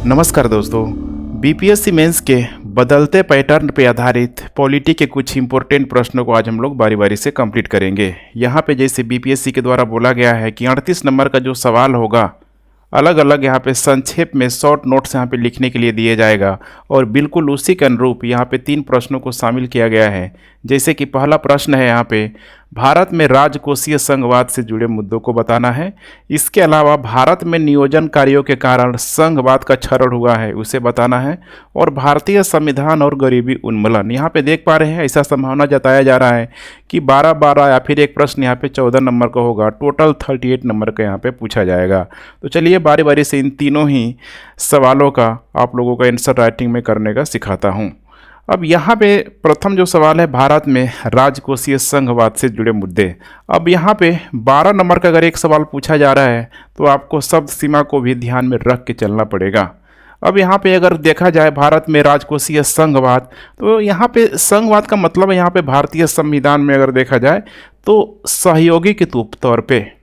नमस्कार दोस्तों। BPSC mains के बदलते पैटर्न पर आधारित पॉलिटी के कुछ इंपॉर्टेंट प्रश्नों को आज हम लोग बारी बारी से कंप्लीट करेंगे। यहाँ पे जैसे बीपीएससी के द्वारा बोला गया है कि 38 नंबर का जो सवाल होगा अलग अलग यहाँ पे संक्षेप में शॉर्ट नोट्स यहाँ पे लिखने के लिए दिए जाएगा और बिल्कुल उसी के अनुरूप यहाँ पे 3 प्रश्नों को शामिल किया गया है। जैसे कि पहला प्रश्न है यहाँ पे भारत में राजकोषीय संघवाद से जुड़े मुद्दों को बताना है। इसके अलावा भारत में नियोजन कार्यों के कारण संघवाद का क्षरण हुआ है उसे बताना है। और भारतीय संविधान और गरीबी उन्मूलन, यहाँ पे देख पा रहे हैं ऐसा संभावना जताया जा रहा है कि 12-12 या फिर एक प्रश्न यहाँ पे 14 नंबर का होगा, टोटल 38 नंबर का यहाँ पे पूछा जाएगा। तो चलिए बारी बारी से इन तीनों ही सवालों का आप लोगों का आंसर राइटिंग में करने का सिखाता हूँ। अब यहाँ पे प्रथम जो सवाल है, भारत में राजकोषीय संघवाद से जुड़े मुद्दे। अब यहाँ पे 12 नंबर का अगर एक सवाल पूछा जा रहा है तो आपको शब्द सीमा को भी ध्यान में रख के चलना पड़ेगा। अब यहाँ पे अगर देखा जाए भारत में राजकोषीय संघवाद, तो यहाँ पे संघवाद का मतलब है यहाँ पे भारतीय संविधान में अगर देखा जाए तो सहयोगी के तौर पे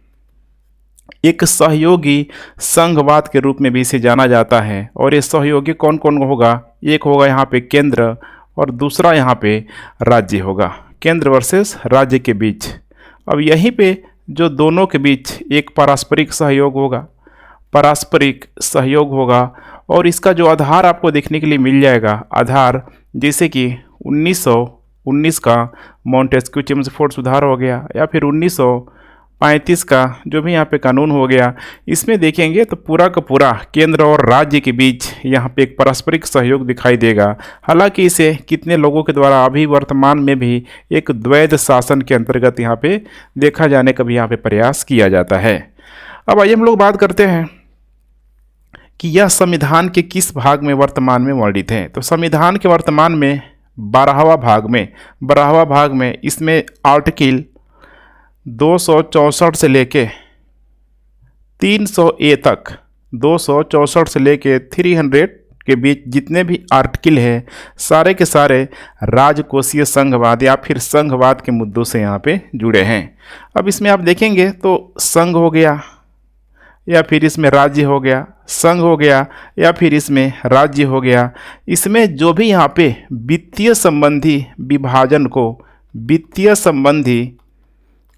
एक सहयोगी संघवाद के रूप में भी इसे जाना जाता है। और ये सहयोगी कौन कौन होगा? एक होगा यहाँ पे केंद्र और दूसरा यहाँ पे राज्य होगा, केंद्र वर्सेस राज्य के बीच। अब यहीं पे जो दोनों के बीच एक पारस्परिक सहयोग होगा और इसका जो आधार आपको देखने के लिए मिल जाएगा, आधार जैसे कि 1919 का मॉन्टेस्क्यू चेम्सफोर्ड सुधार हो गया या फिर 1935 का जो भी यहाँ पे कानून हो गया, इसमें देखेंगे तो पूरा का पूरा केंद्र और राज्य के बीच यहाँ पे एक पारस्परिक सहयोग दिखाई देगा। हालांकि इसे कितने लोगों के द्वारा अभी वर्तमान में भी एक द्वैध शासन के अंतर्गत यहाँ पे देखा जाने का भी यहाँ पे प्रयास किया जाता है। अब आइए हम लोग बात करते हैं कि यह संविधान के किस भाग में वर्तमान में वर्णित है। तो संविधान के वर्तमान में 12वां भाग में इसमें आर्टिकल 264 से लेके 300A तक, 264 से लेके 300 के बीच जितने भी आर्टिकल हैं सारे के सारे राजकोषीय संघवाद या फिर संघवाद के मुद्दों से यहाँ पे जुड़े हैं। अब इसमें आप देखेंगे तो संघ हो गया या फिर इसमें राज्य हो गया, संघ हो गया या फिर इसमें राज्य हो गया। इसमें जो भी यहाँ पे वित्तीय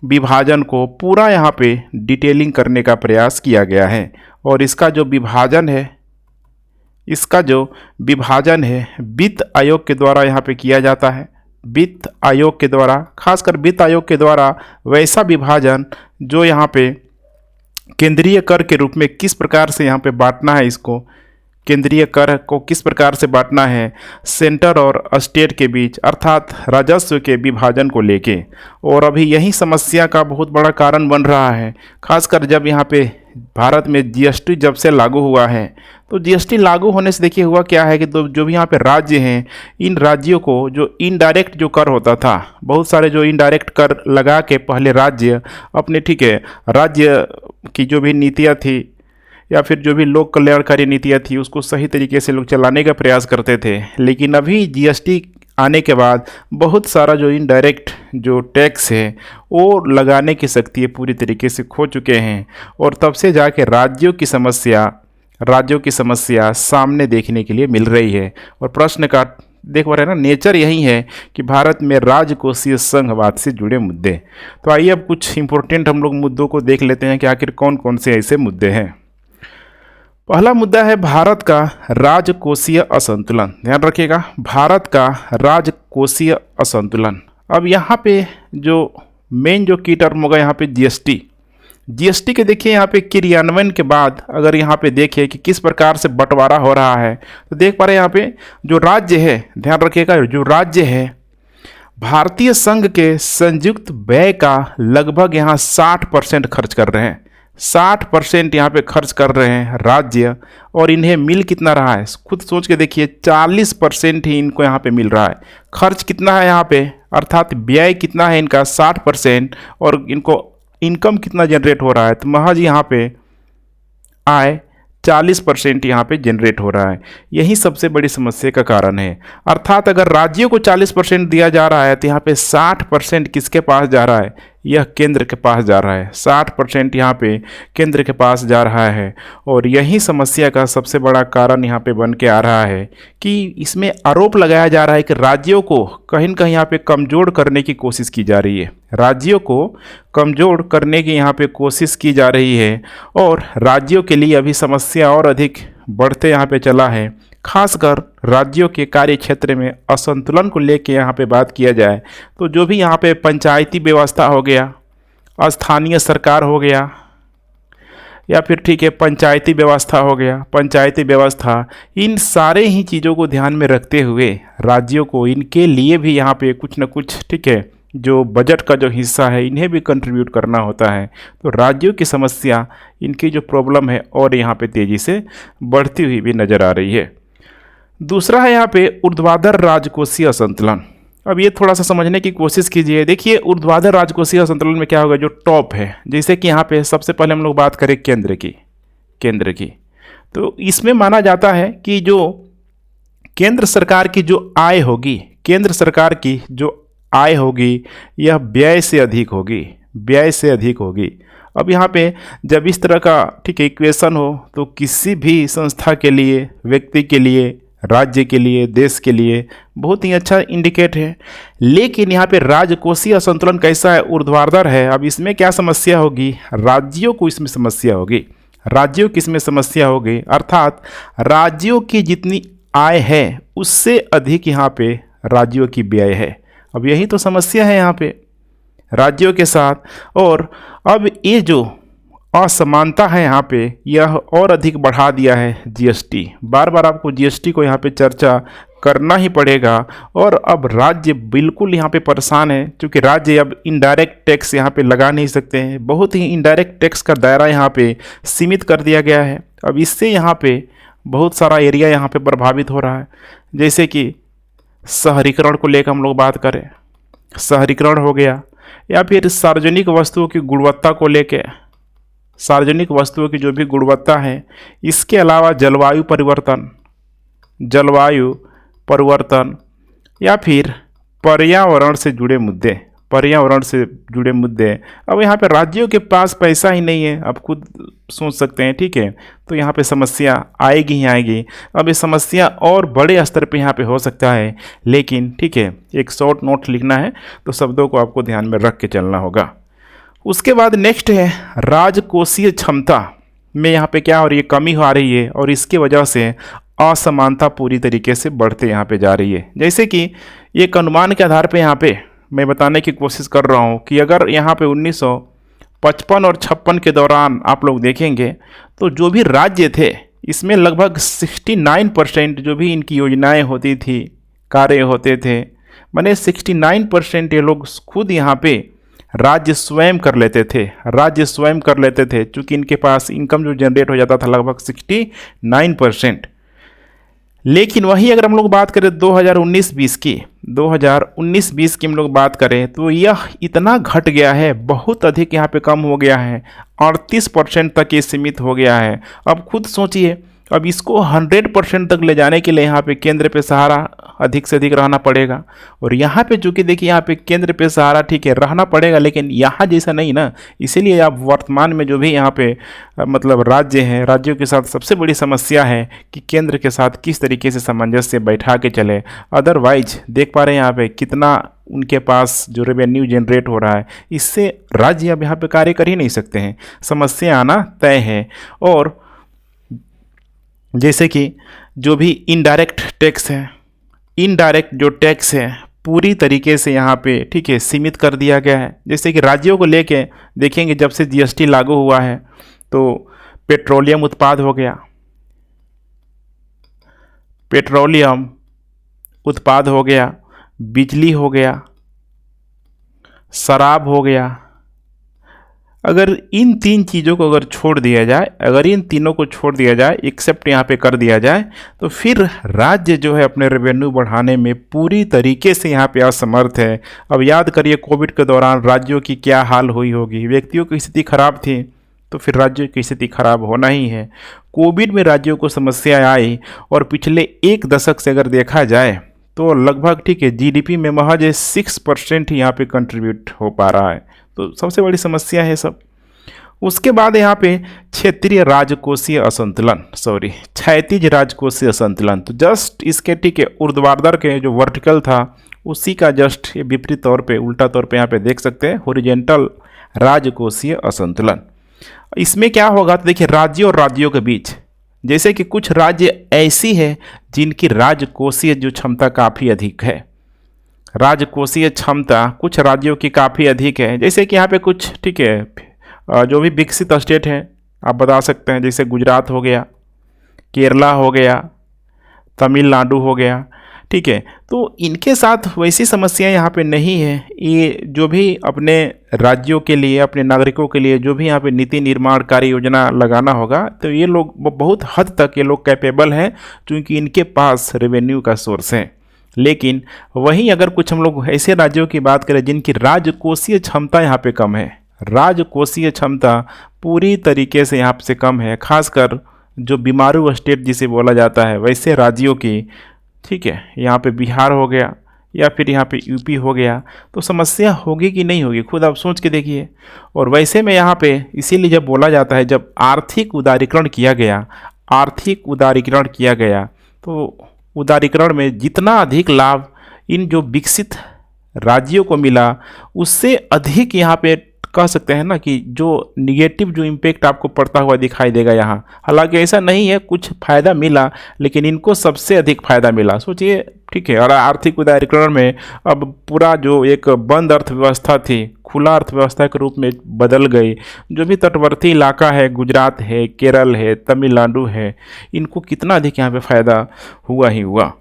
विभाजन को पूरा यहाँ पे डिटेलिंग करने का प्रयास किया गया है। और इसका जो विभाजन है वित्त आयोग के द्वारा यहाँ पे किया जाता है। वित्त आयोग के द्वारा, खासकर वित्त आयोग के द्वारा वैसा विभाजन जो यहाँ पे केंद्रीय कर के रूप में किस प्रकार से यहाँ पे बांटना है, इसको केंद्रीय कर को किस प्रकार से बांटना है सेंटर और स्टेट के बीच, अर्थात राजस्व के विभाजन को लेके। और अभी यही समस्या का बहुत बड़ा कारण बन रहा है, खासकर जब यहाँ पे भारत में जीएसटी जब से लागू हुआ है। तो जीएसटी लागू होने से देखिए हुआ क्या है कि जो भी यहाँ पे राज्य हैं, इन राज्यों को जो इनडायरेक्ट जो कर होता था, बहुत सारे जो इनडायरेक्ट कर लगा के पहले राज्य अपने राज्य की जो भी नीतियाँ थी या फिर जो भी लोक कल्याणकारी नीतियाँ थी उसको सही तरीके से लोग चलाने का प्रयास करते थे। लेकिन अभी जीएसटी आने के बाद बहुत सारा जो इनडायरेक्ट जो टैक्स है वो लगाने की शक्ति पूरी तरीके से खो चुके हैं। और तब से जाके राज्यों की समस्या सामने देखने के लिए मिल रही है। और प्रश्न का देख पा रहे हैं ना, नेचर यही है कि भारत में राजकोषीय संघवाद से जुड़े मुद्दे। तो आइए अब कुछ इंपॉर्टेंट हम लोग मुद्दों को देख लेते हैं कि आखिर कौन कौन से ऐसे मुद्दे हैं। पहला मुद्दा है भारत का राजकोषीय असंतुलन। ध्यान रखिएगा, भारत का राजकोषीय असंतुलन। अब यहाँ पे जो मेन जो की टर्म होगा यहाँ पे जीएसटी के देखिए यहाँ पे क्रियान्वयन के बाद अगर यहाँ पे देखिए कि किस प्रकार से बंटवारा हो रहा है तो देख पा रहे हैं यहाँ पे जो राज्य है, ध्यान रखिएगा, जो राज्य है भारतीय संघ के संयुक्त व्यय का लगभग यहाँ 60% खर्च कर रहे हैं। 60% यहाँ पे खर्च कर रहे हैं राज्य। और इन्हें मिल कितना रहा है, खुद सोच के देखिए, 40% ही इनको यहाँ पे मिल रहा है। खर्च कितना है यहाँ पे, अर्थात व्यय कितना है इनका 60%, और इनको इनकम कितना जनरेट हो रहा है, तो महज यहाँ पे आय 40% यहाँ पे जनरेट हो रहा है। यही सबसे बड़ी समस्या का कारण है। अर्थात अगर राज्यों को 40% दिया जा रहा है तो यहाँ पे 60% किसके पास जा रहा है, यह केंद्र के पास जा रहा है। 60% यहाँ पे केंद्र के पास जा रहा है। और यही समस्या का सबसे बड़ा कारण यहाँ पे बन के आ रहा है कि इसमें आरोप लगाया जा रहा है कि राज्यों को कहीं न कहीं यहाँ पे कमज़ोर करने की कोशिश की जा रही है। राज्यों को कमज़ोर करने की यहाँ पे कोशिश की जा रही है और राज्यों के लिए अभी समस्या और अधिक बढ़ते यहाँ पे चला है। खासकर राज्यों के कार्य क्षेत्र में असंतुलन को लेके यहाँ पे बात किया जाए तो जो भी यहाँ पे पंचायती व्यवस्था हो गया, स्थानीय सरकार हो गया, या फिर ठीक है पंचायती व्यवस्था हो गया, पंचायती व्यवस्था, इन सारे ही चीज़ों को ध्यान में रखते हुए राज्यों को इनके लिए भी यहाँ पे कुछ न कुछ ठीक है जो बजट का जो हिस्सा है इन्हें भी कंट्रीब्यूट करना होता है। तो राज्यों की समस्या, इनकी जो प्रॉब्लम है और यहाँ पे तेज़ी से बढ़ती हुई भी नज़र आ रही है। दूसरा है यहाँ पे ऊर्ध्वाधर राजकोषीय असंतुलन। अब ये थोड़ा सा समझने की कोशिश कीजिए। देखिए ऊर्ध्वाधर राजकोषीय असंतुलन में क्या होगा, जो टॉप है, जैसे कि यहाँ पे सबसे पहले हम लोग बात करें केंद्र की, तो इसमें माना जाता है कि जो केंद्र सरकार की जो आय होगी, केंद्र सरकार की जो आय होगी यह व्यय से अधिक होगी। अब यहाँ पे जब इस तरह का ठीक है इक्वेशन हो तो किसी भी संस्था के लिए, व्यक्ति के लिए, राज्य के लिए, देश के लिए बहुत ही अच्छा इंडिकेट है। लेकिन यहाँ पे राजकोषीय असंतुलन कैसा है, ऊर्ध्वाधर है। अब इसमें क्या समस्या होगी, राज्यों को इसमें समस्या होगी, अर्थात राज्यों की जितनी आय है उससे अधिक यहाँ पे राज्यों की व्यय है। अब यही तो समस्या है यहाँ पे राज्यों के साथ। और अब ये जो असमानता है यहाँ पे यह और अधिक बढ़ा दिया है जीएसटी। बार बार आपको जीएसटी को यहाँ पे चर्चा करना ही पड़ेगा। और अब राज्य बिल्कुल यहाँ पे परेशान है, क्योंकि राज्य अब इनडायरेक्ट टैक्स यहाँ पे लगा नहीं सकते हैं। बहुत ही इनडायरेक्ट टैक्स का दायरा यहाँ पे सीमित कर दिया गया है। अब इससे यहाँ पे बहुत सारा एरिया यहाँ पे प्रभावित हो रहा है। जैसे कि शहरीकरण को लेकर हम लोग बात करें, शहरीकरण हो गया, या फिर सार्वजनिक वस्तुओं की गुणवत्ता को लेके, सार्वजनिक वस्तुओं की जो भी गुणवत्ता है, इसके अलावा जलवायु परिवर्तन या फिर पर्यावरण से जुड़े मुद्दे। अब यहाँ पे राज्यों के पास पैसा ही नहीं है, आप खुद सोच सकते हैं, ठीक है। तो यहाँ पे समस्या आएगी ही आएगी। अब ये समस्या और बड़े स्तर पे यहाँ पे हो सकता है, लेकिन ठीक है एक शॉर्ट नोट लिखना है तो शब्दों को आपको ध्यान में रख के चलना होगा। उसके बाद नेक्स्ट है राजकोषीय क्षमता में यहाँ पे क्या हो रही है, कमी आ रही है, और इसकी वजह से असमानता पूरी तरीके से बढ़ते यहाँ पे जा रही है। जैसे कि एक अनुमान के आधार पे यहाँ पे मैं बताने की कोशिश कर रहा हूँ कि अगर यहाँ पे 1955 और 56 के दौरान आप लोग देखेंगे तो जो भी राज्य थे इसमें लगभग 69% जो भी इनकी योजनाएं होती थी, कार्य होते थे, माने 69% ये लोग खुद यहाँ पे राज्य स्वयं कर लेते थे, चूँकि इनके पास इनकम जो जनरेट हो जाता था लगभग 69%। लेकिन वही अगर हम लोग बात करें 2019-20 की हम लोग बात करें तो यह इतना घट गया है, बहुत अधिक यहाँ पे कम हो गया है, 38% तक ये सीमित हो गया है। अब खुद सोचिए, अब इसको 100% तक ले जाने के लिए यहाँ पे केंद्र पे सहारा अधिक से अधिक रहना पड़ेगा। और यहाँ पे चूँकि देखिए यहाँ पे केंद्र पे सहारा ठीक है रहना पड़ेगा, लेकिन यहाँ जैसा नहीं ना। इसीलिए आप वर्तमान में जो भी यहाँ पे मतलब राज्य हैं, राज्यों के साथ सबसे बड़ी समस्या है कि केंद्र के साथ किस तरीके से सामंजस्य बैठा के चले। अदरवाइज देख पा रहे हैं यहाँ पे कितना उनके पास जो रेवेन्यू जनरेट हो रहा है, इससे राज्य अब यहाँ पे कार्य कर ही नहीं सकते हैं, समस्या आना तय है। और जैसे कि जो भी इनडायरेक्ट टैक्स है, इनडायरेक्ट जो टैक्स है पूरी तरीके से यहाँ पे ठीक है सीमित कर दिया गया है। जैसे कि राज्यों को लेके देखेंगे जब से जीएसटी लागू हुआ है तो पेट्रोलियम उत्पाद हो गया, बिजली हो गया, शराब हो गया। अगर इन तीन चीज़ों को अगर छोड़ दिया जाए, इन तीनों को छोड़ दिया जाए, एक्सेप्ट यहाँ पे कर दिया जाए, तो फिर राज्य जो है अपने रेवेन्यू बढ़ाने में पूरी तरीके से यहाँ पे असमर्थ है। अब याद करिए कोविड के दौरान राज्यों की क्या हाल हुई होगी, व्यक्तियों की स्थिति खराब थी तो फिर राज्यों की स्थिति खराब होना ही है। कोविड में राज्यों को समस्या आई और पिछले एक दशक से अगर देखा जाए तो लगभग ठीक है जीडीपी में महज 6% ही यहाँ पे कंट्रीब्यूट हो पा रहा है। तो सबसे बड़ी समस्या है सब। उसके बाद यहाँ पे क्षेत्रीय राजकोषीय असंतुलन, क्षैतिज राजकोषीय असंतुलन। तो जस्ट इसके ठीक है ऊर्ध्वाधर के जो वर्टिकल था उसी का जस्ट ये विपरीत तौर पे, उल्टा तौर पे यहाँ पे देख सकते हैं, हॉरिजॉन्टल राजकोषीय असंतुलन। इसमें क्या होगा तो देखिए राज्यों और राज्यों के बीच, जैसे कि कुछ राज्य ऐसी है जिनकी राजकोषीय जो क्षमता काफ़ी अधिक है, राजकोषीय क्षमता कुछ राज्यों की काफ़ी अधिक है। जैसे कि यहाँ पे कुछ ठीक है जो भी विकसित स्टेट हैं आप बता सकते हैं, जैसे गुजरात हो गया, केरला हो गया, तमिलनाडु हो गया, ठीक है। तो इनके साथ वैसी समस्या यहाँ पे नहीं है। ये जो भी अपने राज्यों के लिए, अपने नागरिकों के लिए जो भी यहाँ पे नीति निर्माण कार्य योजना लगाना होगा, तो ये लोग बहुत हद तक ये लोग कैपेबल हैं, क्योंकि इनके पास रेवेन्यू का सोर्स है। लेकिन वहीं अगर कुछ हम लोग ऐसे राज्यों की बात करें जिनकी राजकोषीय क्षमता यहाँ पे कम है, राजकोषीय क्षमता पूरी तरीके से यहाँ से कम है, खासकर जो बीमारू स्टेट जिसे बोला जाता है वैसे राज्यों की, ठीक है, यहाँ पे बिहार हो गया या फिर यहाँ पे यूपी हो गया, तो समस्या होगी कि नहीं होगी खुद आप सोच के देखिए। और वैसे में यहाँ पे इसीलिए जब बोला जाता है, जब आर्थिक उदारीकरण किया गया, आर्थिक उदारीकरण किया गया, तो उदारीकरण में जितना अधिक लाभ इन जो विकसित राज्यों को मिला उससे अधिक यहाँ पे कह सकते हैं ना कि जो निगेटिव जो इम्पेक्ट आपको पड़ता हुआ दिखाई देगा यहाँ। हालांकि ऐसा नहीं है, कुछ फ़ायदा मिला, लेकिन इनको सबसे अधिक फ़ायदा मिला। सोचिए, ठीक है, और आर्थिक उदारीकरण में अब पूरा जो एक बंद अर्थव्यवस्था थी खुला अर्थव्यवस्था के रूप में बदल गई। जो भी तटवर्ती इलाका है, गुजरात है, केरल है, तमिलनाडु है, इनको कितना अधिक यहाँ पे फ़ायदा हुआ ही हुआ।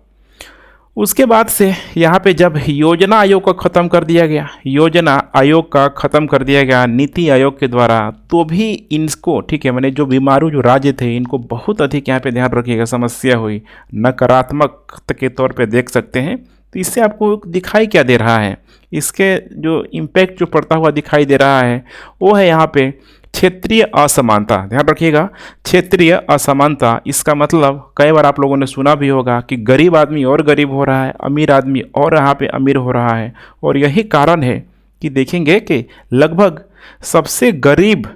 उसके बाद से यहाँ पे जब योजना आयोग का ख़त्म कर दिया गया, योजना आयोग का ख़त्म कर दिया गया नीति आयोग के द्वारा, तो भी इनको ठीक है मैंने जो बीमारू जो राज्य थे इनको बहुत अधिक यहाँ पे ध्यान रखिएगा समस्या हुई, नकारात्मक के तौर पे देख सकते हैं। तो इससे आपको दिखाई क्या दे रहा है, इसके जो इम्पैक्ट जो पड़ता हुआ दिखाई दे रहा है वो है यहाँ पे क्षेत्रीय असमानता। ध्यान रखिएगा, क्षेत्रीय असमानता, इसका मतलब कई बार आप लोगों ने सुना भी होगा कि गरीब आदमी और गरीब हो रहा है, अमीर आदमी और यहाँ पे अमीर हो रहा है। और यही कारण है कि देखेंगे कि लगभग सबसे गरीब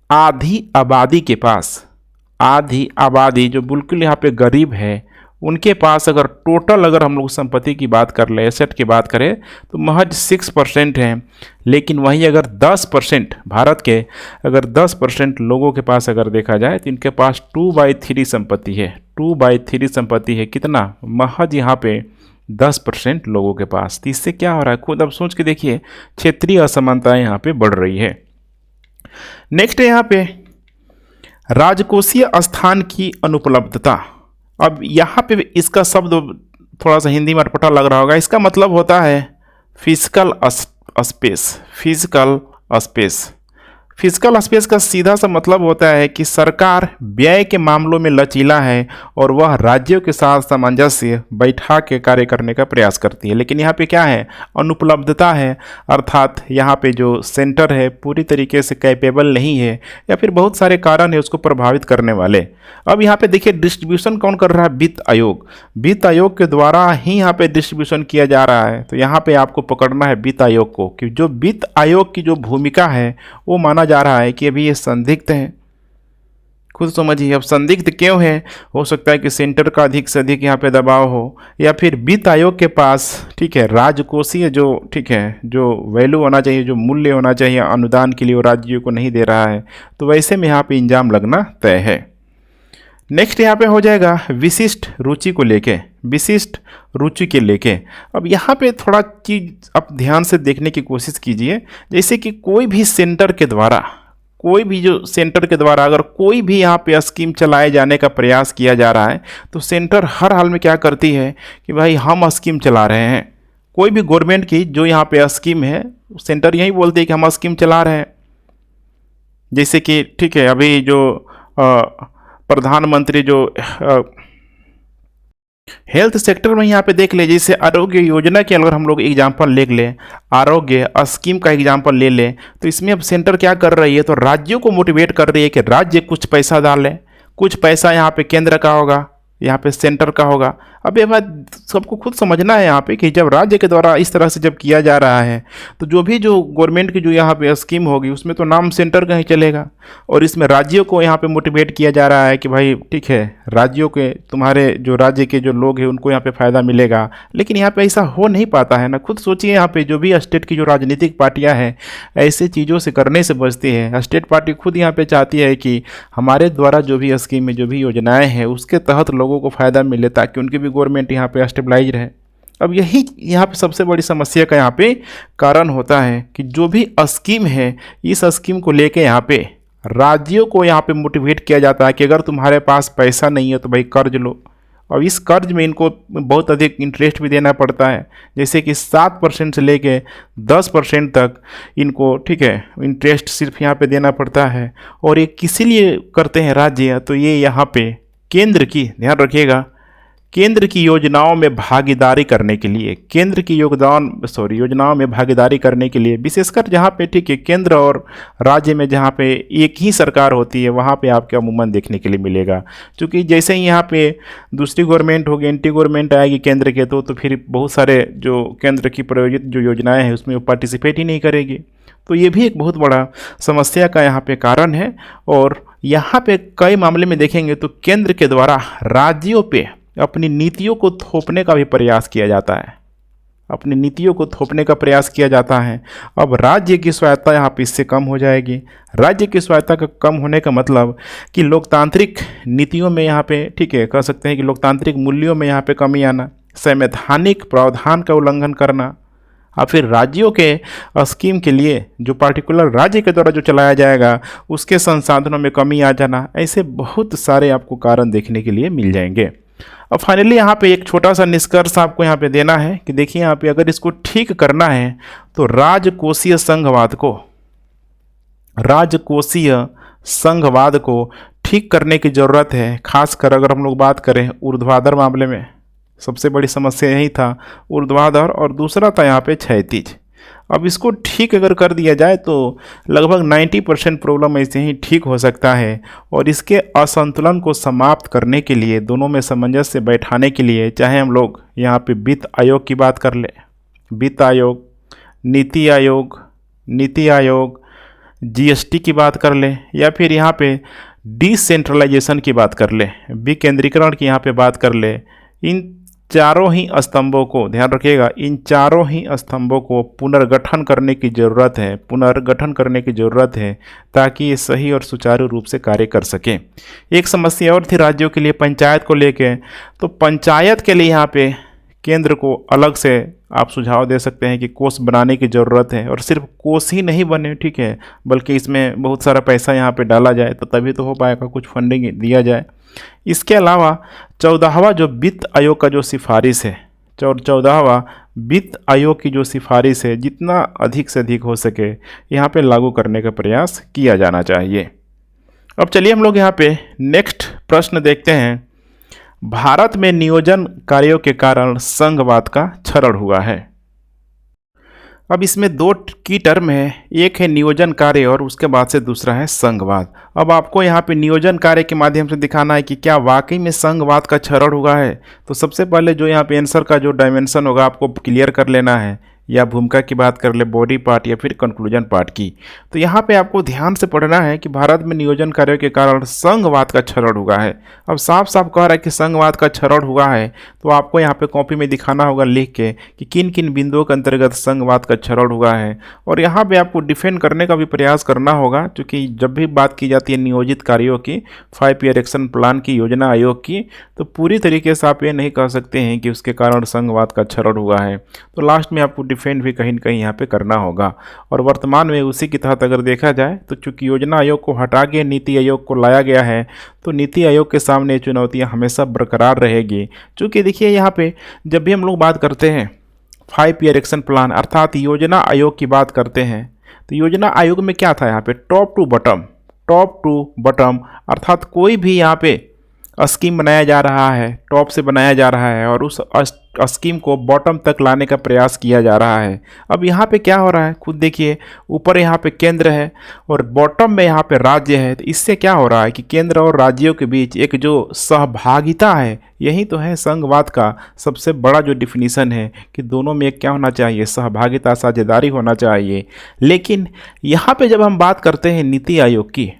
आधी आबादी के पास, आधी आबादी जो बिल्कुल यहाँ पे गरीब है उनके पास अगर टोटल अगर हम लोग संपत्ति की बात कर ले, एसेट की बात करें, तो महज 6% हैं। लेकिन वहीं अगर 10% भारत के अगर 10% लोगों के पास अगर देखा जाए तो इनके पास 2/3 संपत्ति है। 2/3 संपत्ति है, कितना, महज यहाँ पे 10% लोगों के पास। तो इससे क्या हो रहा है खुद अब सोच के देखिए, क्षेत्रीय असमानताएं यहाँ पे बढ़ रही है। नेक्स्ट है यहाँ पे राजकोषीय स्थान की अनुपलब्धता। अब यहाँ पे इसका शब्द थोड़ा सा हिंदी में अटपटा लग रहा होगा, इसका मतलब होता है physical space. Physical space, physical space का सीधा सा मतलब होता है कि सरकार व्यय के मामलों में लचीला है और वह राज्यों के साथ सामंजस्य बैठा के कार्य करने का प्रयास करती है। लेकिन यहाँ पे क्या है, अनुपलब्धता है, अर्थात यहाँ पे जो सेंटर है पूरी तरीके से कैपेबल नहीं है, या फिर बहुत सारे कारण है उसको प्रभावित करने वाले। अब यहाँ पे देखिए डिस्ट्रीब्यूशन कौन कर रहा है, वित्त आयोग। वित्त आयोग के द्वारा ही यहाँ पे डिस्ट्रीब्यूशन किया जा रहा है। तो यहाँ पे आपको पकड़ना है वित्त आयोग को, कि जो वित्त आयोग की जो भूमिका है वो माना जा रहा है कि अभी ये संदिग्ध है। खुद समझिए, अब संदिग्ध क्यों है, हो सकता है कि सेंटर का अधिक से अधिक यहाँ पे दबाव हो, या फिर वित्त आयोग के पास ठीक है राजकोषीय जो ठीक है जो वैल्यू होना चाहिए, जो मूल्य होना चाहिए अनुदान के लिए, वो राज्यों को नहीं दे रहा है। तो वैसे में यहाँ पे इंजाम लगना तय है। नेक्स्ट यहाँ पे हो जाएगा विशिष्ट रुचि को लेके, विशिष्ट रुचि के लेके। अब यहाँ पे थोड़ा चीज़ आप ध्यान से देखने की कोशिश कीजिए। जैसे कि कोई भी सेंटर के द्वारा, कोई भी जो सेंटर के द्वारा अगर कोई भी यहाँ पे स्कीम चलाए जाने का प्रयास किया जा रहा है, तो सेंटर हर हाल में क्या करती है कि भाई हम स्कीम चला रहे हैं। कोई भी गवर्नमेंट की जो यहाँ पे स्कीम है, सेंटर यही बोलते हैं कि हम स्कीम चला रहे हैं। जैसे कि ठीक है अभी जो प्रधानमंत्री जो हेल्थ सेक्टर में यहाँ पे देख ले, जैसे आरोग्य योजना के अगर हम लोग एग्जाम्पल ले लें, आरोग्य स्कीम का एग्जाम्पल ले लें, तो इसमें अब सेंटर क्या कर रही है, तो राज्यों को मोटिवेट कर रही है कि राज्य कुछ पैसा डालें, कुछ पैसा यहाँ पे केंद्र का होगा, यहाँ पे सेंटर का होगा। अब ये बात सबको खुद समझना है यहाँ पे कि जब राज्य के द्वारा इस तरह से जब किया जा रहा है तो जो भी जो गवर्नमेंट की जो यहाँ पे स्कीम होगी उसमें तो नाम सेंटर का ही चलेगा, और इसमें राज्यों को यहाँ पे मोटिवेट किया जा रहा है कि भाई ठीक है राज्यों के तुम्हारे जो राज्य के जो लोग हैं उनको यहाँ पे फ़ायदा मिलेगा। लेकिन यहाँ पे ऐसा हो नहीं पाता है ना। खुद सोचिए यहाँ पे जो भी स्टेट की जो राजनीतिक पार्टियाँ हैं ऐसे चीज़ों से करने से बचती है। स्टेट पार्टी खुद यहाँ पे चाहती है कि हमारे द्वारा जो भी स्कीम में जो भी योजनाएँ हैं उसके तहत लोगों को फ़ायदा मिले ताकि उनकी भी गवर्नमेंट यहाँ पे स्टेबलाइज रहे। अब यही यहाँ पे सबसे बड़ी समस्या का यहाँ पे कारण होता है कि जो भी स्कीम है इस स्कीम को लेके यहाँ पे राज्यों को यहाँ पे मोटिवेट किया जाता है कि अगर तुम्हारे पास पैसा नहीं है तो भाई कर्ज लो। और इस कर्ज में इनको बहुत अधिक इंटरेस्ट भी देना पड़ता है, जैसे कि 7% से लेके 10% तक इनको ठीक है इंटरेस्ट सिर्फ यहाँ पे देना पड़ता है। और ये किसी लिए करते हैं राज्य, तो ये यहाँ पे केंद्र की, ध्यान रखिएगा, केंद्र की योजनाओं में भागीदारी करने के लिए, केंद्र की योजनाओं में भागीदारी करने के लिए, विशेषकर जहाँ पे ठीक है केंद्र और राज्य में जहाँ पे एक ही सरकार होती है वहाँ पे आपको अमूमन देखने के लिए मिलेगा। क्योंकि जैसे ही यहाँ पे दूसरी गवर्नमेंट होगी, एंटी गवर्नमेंट आएगी केंद्र के, तो फिर बहुत सारे जो केंद्र की प्रायोजित जो योजनाएँ हैं उसमें वो पार्टिसिपेट ही नहीं करेगी। तो ये भी एक बहुत बड़ा समस्या का यहाँ पे कारण है। और यहाँ पे कई मामले में देखेंगे तो केंद्र के द्वारा राज्यों पे अपनी नीतियों को थोपने का भी प्रयास किया जाता है, अपनी नीतियों को थोपने का प्रयास किया जाता है। अब राज्य की स्वायत्ता यहाँ पे इससे कम हो जाएगी। राज्य की स्वायत्ता का कम होने का मतलब कि लोकतांत्रिक नीतियों में यहाँ पे ठीक है कह सकते हैं कि लोकतांत्रिक मूल्यों में यहाँ पे कमी आना, संवैधानिक प्रावधान का उल्लंघन करना, और फिर राज्यों के स्कीम के लिए जो पार्टिकुलर राज्य के द्वारा जो चलाया जाएगा उसके संसाधनों में कमी आ जाना, ऐसे बहुत सारे आपको कारण देखने के लिए मिल जाएंगे। अब फाइनली यहाँ पे एक छोटा सा निष्कर्ष आपको यहाँ पे देना है कि देखिए यहाँ पे अगर इसको ठीक करना है तो राजकोषीय संघवाद को ठीक करने की ज़रूरत है। खासकर अगर हम लोग बात करें ऊर्ध्वाधर मामले में, सबसे बड़ी समस्या यही था ऊर्ध्वाधर, और दूसरा था यहाँ पे क्षैतिज। अब इसको ठीक अगर कर दिया जाए तो लगभग 90% प्रॉब्लम ऐसे ही ठीक हो सकता है। और इसके असंतुलन को समाप्त करने के लिए, दोनों में सामंजस्य बैठाने के लिए, चाहे हम लोग यहाँ पे वित्त आयोग की बात कर ले, वित्त आयोग, नीति आयोग, जीएसटी की बात कर ले, या फिर यहाँ पे डिसेंट्रलाइजेशन की बात कर ले, विकेंद्रीकरण की यहाँ पे बात कर ले, इन चारों ही स्तंभों को, ध्यान रखिएगा, इन चारों ही स्तंभों को पुनर्गठन करने की ज़रूरत है ताकि ये सही और सुचारू रूप से कार्य कर सकें। एक समस्या और थी राज्यों के लिए पंचायत को लेके, तो पंचायत के लिए यहाँ पे केंद्र को अलग से आप सुझाव दे सकते हैं कि कोष बनाने की ज़रूरत है। और सिर्फ कोष ही नहीं बने ठीक है, बल्कि इसमें बहुत सारा पैसा यहाँ पे डाला जाए तो तभी तो हो पाएगा, कुछ फंडिंग दिया जाए। इसके अलावा 14वां जो वित्त आयोग का जो सिफारिश है, 14वां वित्त आयोग की जो सिफारिश है, जितना अधिक से अधिक हो सके यहाँ पे लागू करने का प्रयास किया जाना चाहिए। अब चलिए हम लोग यहाँ पे नेक्स्ट प्रश्न देखते हैं। भारत में नियोजन कार्यों के कारण संघवाद का क्षरण हुआ है। अब इसमें दो की टर्म है, एक है नियोजन कार्य और उसके बाद से दूसरा है संघवाद। अब आपको यहाँ पे नियोजन कार्य के माध्यम से दिखाना है कि क्या वाकई में संघवाद का क्षरण हुआ है। तो सबसे पहले जो यहाँ पे आंसर का जो डायमेंशन होगा आपको क्लियर कर लेना है, या भूमिका की बात कर ले, बॉडी पार्ट, या फिर कंक्लूजन पार्ट की। तो यहाँ पे आपको ध्यान से पढ़ना है कि भारत में नियोजन कार्यों के कारण संघवाद का क्षरण हुआ है। अब साफ साफ कह रहा है कि संघवाद का क्षरण हुआ है, तो आपको यहाँ पे कॉपी में दिखाना होगा लिख के कि किन किन बिंदुओं के अंतर्गत संघवाद का क्षरण हुआ है। और यहाँ पे आपको डिफेंड करने का भी प्रयास करना होगा, क्योंकि जब भी बात की जाती है नियोजित कार्यों की, 5 ईयर एक्शन प्लान की, योजना आयोग की, तो पूरी तरीके से आप ये नहीं कह सकते हैं कि उसके कारण संघवाद का क्षरण हुआ है। तो लास्ट में आपको डिफेंड भी कहीं न कहीं यहाँ पे करना होगा। और वर्तमान में उसी के तहत अगर देखा जाए तो चूंकि योजना आयोग को हटा के नीति आयोग को लाया गया है, तो नीति आयोग के सामने चुनौतियाँ हमेशा बरकरार रहेगी। चूँकि देखिए यहाँ पे जब भी हम लोग बात करते हैं 5 ईयर एक्शन प्लान अर्थात योजना आयोग की बात करते हैं, तो योजना आयोग में क्या था, यहाँ पे टॉप टू बटम अर्थात कोई भी यहाँ पे स्कीम बनाया जा रहा है, टॉप से बनाया जा रहा है और उस स्कीम को बॉटम तक लाने का प्रयास किया जा रहा है। अब यहाँ पे क्या हो रहा है खुद देखिए, ऊपर यहाँ पे केंद्र है और बॉटम में यहाँ पे राज्य है। तो इससे क्या हो रहा है कि केंद्र और राज्यों के बीच एक जो सहभागिता है, यही तो है संघवाद का सबसे बड़ा जो डिफिनीशन है कि दोनों में क्या होना चाहिए, सहभागिता, साझेदारी होना चाहिए। लेकिन यहाँ पे जब हम बात करते हैं नीति आयोग की,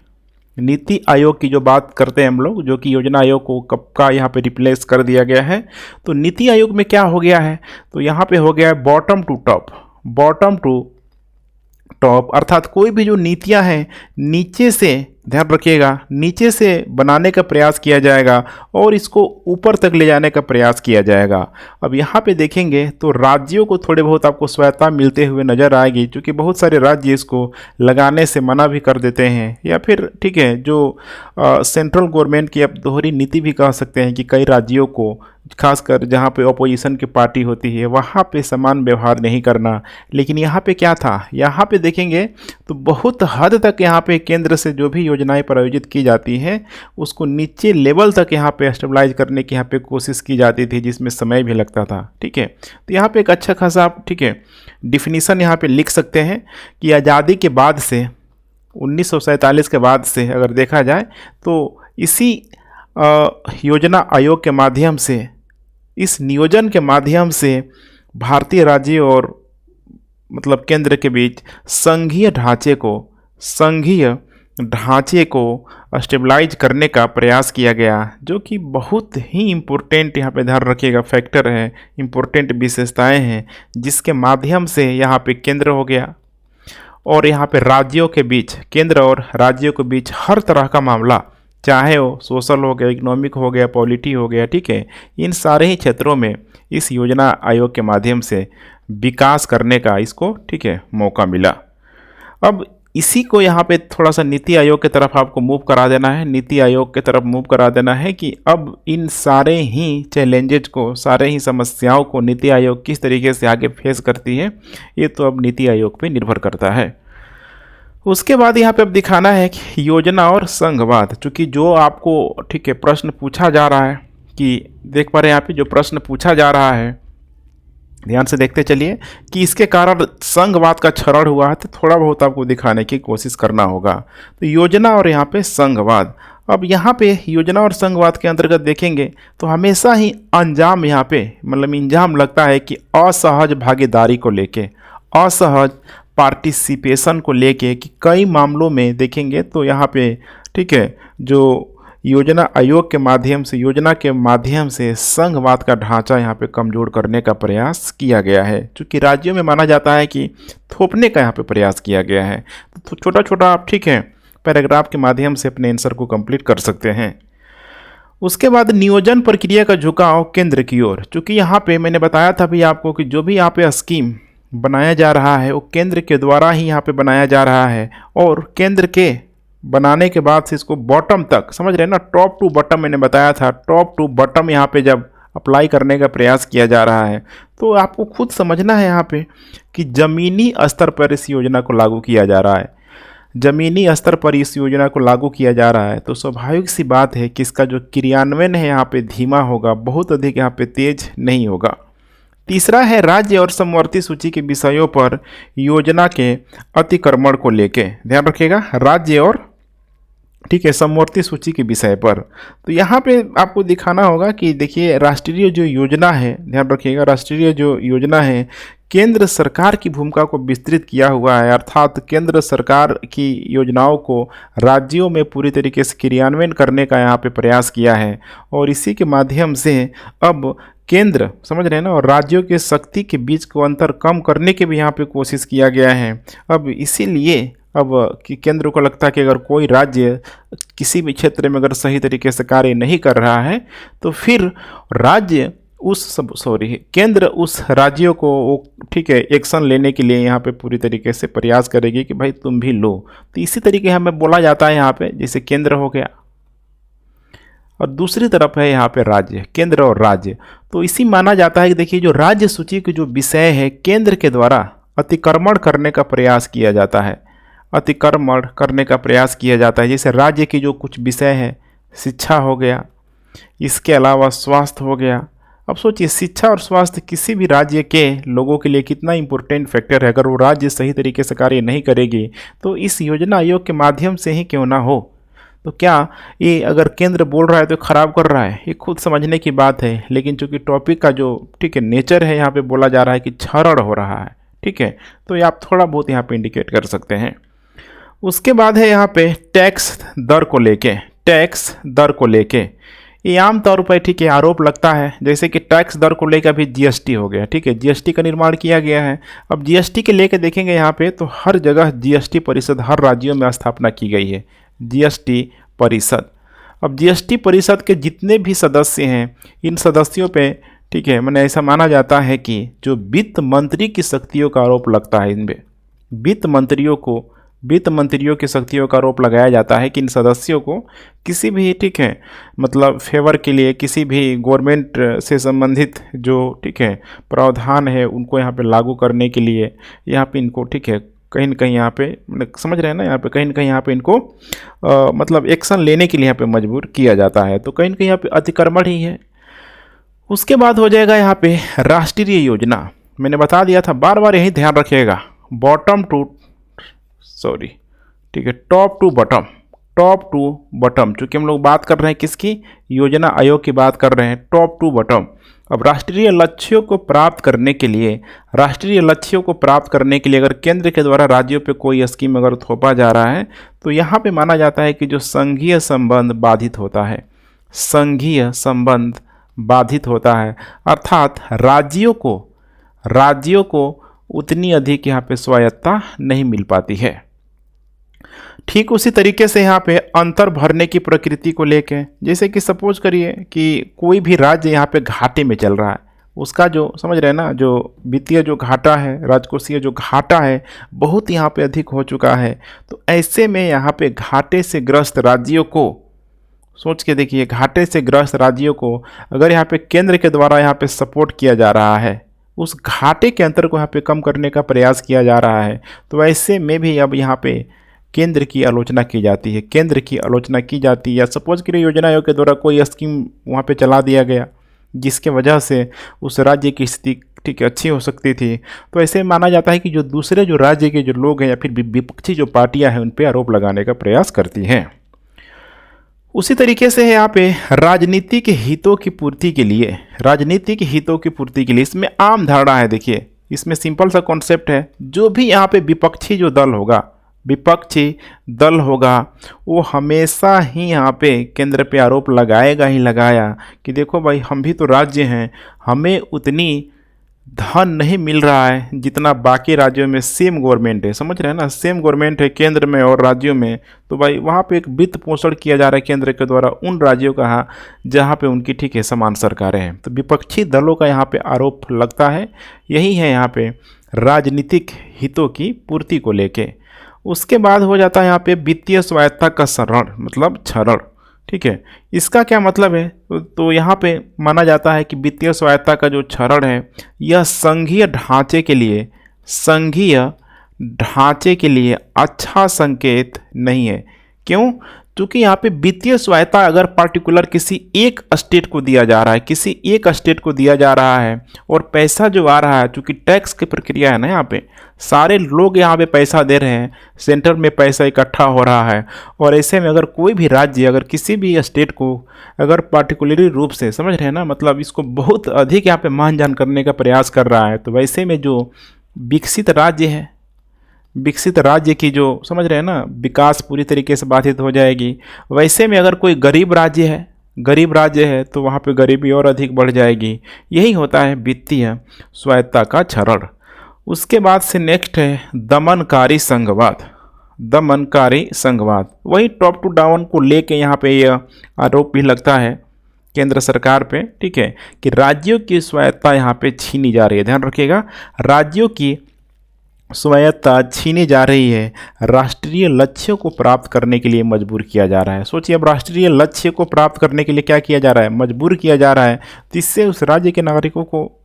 नीति आयोग की जो बात करते हैं हम लोग, जो कि योजना आयोग को कब का यहाँ पे रिप्लेस कर दिया गया है, तो नीति आयोग में क्या हो गया है, तो यहाँ पे हो गया है bottom to top. Bottom to top अर्थात कोई भी जो नीतियां हैं नीचे से, ध्यान रखिएगा, नीचे से बनाने का प्रयास किया जाएगा और इसको ऊपर तक ले जाने का प्रयास किया जाएगा। अब यहाँ पे देखेंगे तो राज्यों को थोड़े बहुत आपको स्वायत्तता मिलते हुए नजर आएगी, क्योंकि बहुत सारे राज्य इसको लगाने से मना भी कर देते हैं, या फिर ठीक है जो सेंट्रल गवर्नमेंट की आप दोहरी नीति भी कह सकते हैं कि कई राज्यों को, खासकर जहाँ पे अपोजिशन की पार्टी होती है, वहाँ पे समान व्यवहार नहीं करना। लेकिन यहाँ पे क्या था, यहाँ पे देखेंगे तो बहुत हद तक यहाँ पे केंद्र से जो भी योजनाएं प्रायोजित की जाती हैं उसको नीचे लेवल तक यहाँ पे स्टेबलाइज करने की यहाँ पे कोशिश की जाती थी, जिसमें समय भी लगता था। ठीक है, तो यहाँ पे एक अच्छा खासा आप ठीक है डिफिनीसन यहाँ पे लिख सकते हैं कि आज़ादी के बाद से 1947 के बाद से अगर देखा जाए तो इसी योजना आयोग के माध्यम से, इस नियोजन के माध्यम से भारतीय राज्य और मतलब केंद्र के बीच संघीय ढांचे को स्टेबलाइज करने का प्रयास किया गया, जो कि बहुत ही इम्पोर्टेंट यहाँ पे ध्यान रखिएगा फैक्टर है, इम्पोर्टेंट विशेषताएं हैं, जिसके माध्यम से यहाँ पे केंद्र हो गया और यहाँ पे राज्यों के बीच, केंद्र और राज्यों के बीच हर तरह का मामला, चाहे वो सोशल हो गया, इकोनॉमिक हो गया, पॉलिटी हो गया, ठीक है, इन सारे ही क्षेत्रों में इस योजना आयोग के माध्यम से विकास करने का इसको ठीक है मौका मिला। अब इसी को यहाँ पे थोड़ा सा नीति आयोग की तरफ आपको मूव करा देना है, नीति आयोग की तरफ मूव करा देना है कि अब इन सारे ही चैलेंजेज को, सारे ही समस्याओं को नीति आयोग किस तरीके से आगे फेस करती है, ये तो अब नीति आयोग पे निर्भर करता है। उसके बाद यहाँ पे अब दिखाना है कि योजना और संघवाद, चूँकि जो आपको ठीक है प्रश्न पूछा जा रहा है, कि देख पा रहे हैं यहाँ पे जो प्रश्न पूछा जा रहा है, ध्यान से देखते चलिए कि इसके कारण संघवाद का क्षरण हुआ है, तो थोड़ा बहुत आपको दिखाने की कोशिश करना होगा। तो योजना और यहाँ पे संघवाद, अब यहाँ पे योजना और संघवाद के अंतर्गत देखेंगे तो हमेशा ही अंजाम यहाँ पे मतलब इंजाम लगता है कि असहज भागीदारी को लेके, असहज पार्टिसिपेशन को लेके, कि कई मामलों में देखेंगे तो यहाँ पे ठीक है जो योजना आयोग के माध्यम से, योजना के माध्यम से संघवाद का ढांचा यहाँ पे कमजोर करने का प्रयास किया गया है, क्योंकि राज्यों में माना जाता है कि थोपने का यहाँ पे प्रयास किया गया है। तो छोटा छोटा आप ठीक है पैराग्राफ के माध्यम से अपने आंसर को कंप्लीट कर सकते हैं। उसके बाद नियोजन प्रक्रिया का झुकाव केंद्र की ओर, चूँकि यहाँ पे मैंने बताया था भी आपको कि जो भी यहाँ पे स्कीम बनाया जा रहा है वो केंद्र के द्वारा ही यहाँ पे बनाया जा रहा है, और केंद्र के बनाने के बाद से इसको बॉटम तक, समझ रहे हैं ना, टॉप टू बॉटम मैंने बताया था, टॉप टू बॉटम यहाँ पे जब अप्लाई करने का प्रयास किया जा रहा है तो आपको खुद समझना है यहाँ पे कि ज़मीनी स्तर पर इस योजना को लागू किया जा रहा है, ज़मीनी स्तर पर इस योजना को लागू किया जा रहा है, तो स्वाभाविक सी बात है कि इसका जो क्रियान्वयन है यहाँ पे धीमा होगा, बहुत अधिक यहाँ पे तेज नहीं होगा। तीसरा है राज्य और समवर्ती सूची के विषयों पर योजना के अतिक्रमण को लेके, ध्यान रखिएगा, राज्य और ठीक है समवर्ती सूची के विषय पर। तो यहाँ पे आपको दिखाना होगा कि देखिए राष्ट्रीय जो योजना है, ध्यान रखिएगा, राष्ट्रीय जो योजना है केंद्र सरकार की भूमिका को विस्तृत किया हुआ है, अर्थात केंद्र सरकार की योजनाओं को राज्यों में पूरी तरीके से क्रियान्वयन करने का यहाँ पे प्रयास किया है, और इसी के माध्यम से अब केंद्र, समझ रहे हैं ना, और राज्यों के शक्ति के बीच को अंतर कम करने की भी यहाँ पे कोशिश किया गया है। अब इसीलिए अब कि केंद्र को लगता है कि अगर कोई राज्य किसी भी क्षेत्र में अगर सही तरीके से कार्य नहीं कर रहा है तो फिर राज्य केंद्र उस राज्यों को ठीक है एक्शन लेने के लिए यहाँ पे पूरी तरीके से प्रयास करेगी कि भाई तुम भी लो। तो इसी तरीके हमें बोला जाता है यहाँ पे, जैसे केंद्र हो गया और दूसरी तरफ है यहाँ पे राज्य, केंद्र और राज्य। तो इसी माना जाता है कि देखिए जो राज्य सूची के जो विषय है केंद्र के द्वारा अतिक्रमण करने का प्रयास किया जाता है, अतिक्रमण करने का प्रयास किया जाता है। जैसे राज्य की जो कुछ विषय है, शिक्षा हो गया, इसके अलावा स्वास्थ्य हो गया। अब सोचिए शिक्षा और स्वास्थ्य किसी भी राज्य के लोगों के लिए कितना इम्पोर्टेंट फैक्टर है। अगर वो राज्य सही तरीके से कार्य नहीं करेगी तो इस योजना आयोग के माध्यम से ही क्यों ना हो, तो क्या ये अगर केंद्र बोल रहा है तो खराब कर रहा है, ये खुद समझने की बात है। लेकिन चूंकि टॉपिक का जो ठीक है नेचर है, यहाँ पे बोला जा रहा है कि क्षरण हो रहा है, ठीक है, तो ये आप थोड़ा बहुत यहाँ पे इंडिकेट कर सकते हैं। उसके बाद है यहाँ पे टैक्स दर को लेके, टैक्स दर को लेके ये आम तौर पर ठीक है आरोप लगता है, जैसे कि टैक्स दर को लेकर अभी जीएसटी हो गया, ठीक है, जीएसटी का निर्माण किया गया है। अब जीएसटी के लेके देखेंगे यहाँ पे तो हर जगह जीएसटी परिषद हर राज्यों में स्थापना की गई है, जीएसटी परिषद। अब जीएसटी परिषद के जितने भी सदस्य हैं, इन सदस्यों पे ठीक है मैंने ऐसा माना जाता है कि जो वित्त मंत्री की शक्तियों का आरोप लगता है, इनमें वित्त मंत्रियों की शक्तियों का आरोप लगाया जाता है कि इन सदस्यों को किसी भी ठीक है मतलब फेवर के लिए, किसी भी गवर्नमेंट से संबंधित जो ठीक है प्रावधान है उनको यहाँ पे लागू करने के लिए यहाँ पे इनको ठीक है कहीं न कहीं यहाँ पे समझ रहे हैं ना, यहाँ पे कहीं न कहीं यहाँ पे इनको मतलब एक्शन लेने के लिए यहाँ पे मजबूर किया जाता है। तो कहीं न कहीं यहाँ पे अतिक्रमण ही है। उसके बाद हो जाएगा यहाँ पे राष्ट्रीय योजना। मैंने बता दिया था, बार बार यही ध्यान रखिएगा, ठीक है टॉप टू बॉटम, चूँकि हम लोग बात कर रहे हैं किसकी, योजना आयोग की बात कर रहे हैं, टॉप टू बॉटम। अब राष्ट्रीय लक्ष्यों को प्राप्त करने के लिए अगर केंद्र के द्वारा राज्यों पे कोई स्कीम अगर थोपा जा रहा है तो यहाँ पे माना जाता है कि जो संघीय संबंध बाधित होता है, अर्थात राज्यों को उतनी अधिक यहाँ पे स्वायत्ता नहीं मिल पाती है। ठीक उसी तरीके से यहाँ पे अंतर भरने की प्रकृति को लेके, जैसे कि सपोज करिए कि कोई भी राज्य यहाँ पे घाटे में चल रहा है, उसका जो समझ रहे हैं ना, जो वित्तीय जो घाटा है, राजकोषीय जो घाटा है बहुत यहाँ पे अधिक हो चुका है। तो ऐसे में यहाँ पे घाटे से ग्रस्त राज्यों को सोच के देखिए, घाटे से ग्रस्त राज्यों को अगर यहाँ पे केंद्र के द्वारा यहाँ पे सपोर्ट किया जा रहा है, उस घाटे के अंतर को यहाँ पे कम करने का प्रयास किया जा रहा है, तो ऐसे में भी अब यहाँ पे केंद्र की आलोचना की जाती है। या सपोज करिए योजना आयोग के द्वारा कोई स्कीम वहाँ पे चला दिया गया जिसके वजह से उस राज्य की स्थिति ठीक है अच्छी हो सकती थी, तो ऐसे माना जाता है कि जो दूसरे जो राज्य के जो लोग हैं या फिर विपक्षी जो पार्टियां हैं उन पर आरोप लगाने का प्रयास करती हैं। उसी तरीके से है यहाँ पे राजनीतिक हितों की पूर्ति के लिए, इसमें आम धारणा है, देखिए इसमें सिंपल सा कॉन्सेप्ट है, जो भी यहाँ पे विपक्षी दल होगा वो हमेशा ही यहाँ पे केंद्र पे आरोप लगाएगा कि देखो भाई हम भी तो राज्य हैं, हमें उतनी धन नहीं मिल रहा है जितना बाकी राज्यों में सेम गवर्नमेंट है, समझ रहे हैं ना, सेम गवर्नमेंट है केंद्र में और राज्यों में, तो भाई वहाँ पे एक वित्त पोषण किया जा रहा है केंद्र के द्वारा उन राज्यों का जहाँ पे उनकी ठीक है समान सरकारें हैं। तो विपक्षी दलों का यहाँ पे आरोप लगता है, यही है यहाँ पे राजनीतिक हितों की पूर्ति को लेके। उसके बाद हो जाता है यहाँ पे वित्तीय स्वायत्ता का क्षरण, ठीक है, इसका क्या मतलब है, तो यहाँ पे माना जाता है कि वित्तीय स्वायत्ता का जो क्षरण है यह संघीय ढांचे के लिए अच्छा संकेत नहीं है। क्यों? क्योंकि यहाँ पे वित्तीय स्वायत्ता अगर पार्टिकुलर किसी एक स्टेट को दिया जा रहा है और पैसा जो आ रहा है, चूँकि टैक्स की प्रक्रिया है ना, यहाँ पे सारे लोग यहाँ पे पैसा दे रहे हैं, सेंटर में पैसा इकट्ठा हो रहा है, और ऐसे में अगर कोई भी राज्य अगर किसी भी स्टेट को अगर पार्टिकुलरली रूप से समझ रहे हैं ना, मतलब इसको बहुत अधिक यहाँ पे मान करने का प्रयास कर रहा है, तो वैसे में जो विकसित राज्य की जो समझ रहे हैं ना विकास पूरी तरीके से बाधित हो जाएगी। वैसे में अगर कोई गरीब राज्य है तो वहाँ पे गरीबी और अधिक बढ़ जाएगी। यही होता है वित्तीय स्वायत्ता का क्षरण। उसके बाद से नेक्स्ट है दमनकारी संघवाद। वही टॉप टू डाउन को लेके यहाँ पे यह आरोप भी लगता है केंद्र सरकार पे, ठीक है, कि राज्यों की स्वायत्ता यहाँ पे छीनी जा रही है। ध्यान रखिएगा, राज्यों की स्वायत्ता छीनी जा रही है, राष्ट्रीय लक्ष्यों को प्राप्त करने के लिए मजबूर किया जा रहा है। सोचिए, अब राष्ट्रीय लक्ष्य को प्राप्त करने के लिए क्या किया जा रहा है, मजबूर किया जा रहा है, तो इससे उस राज्य के नागरिकों को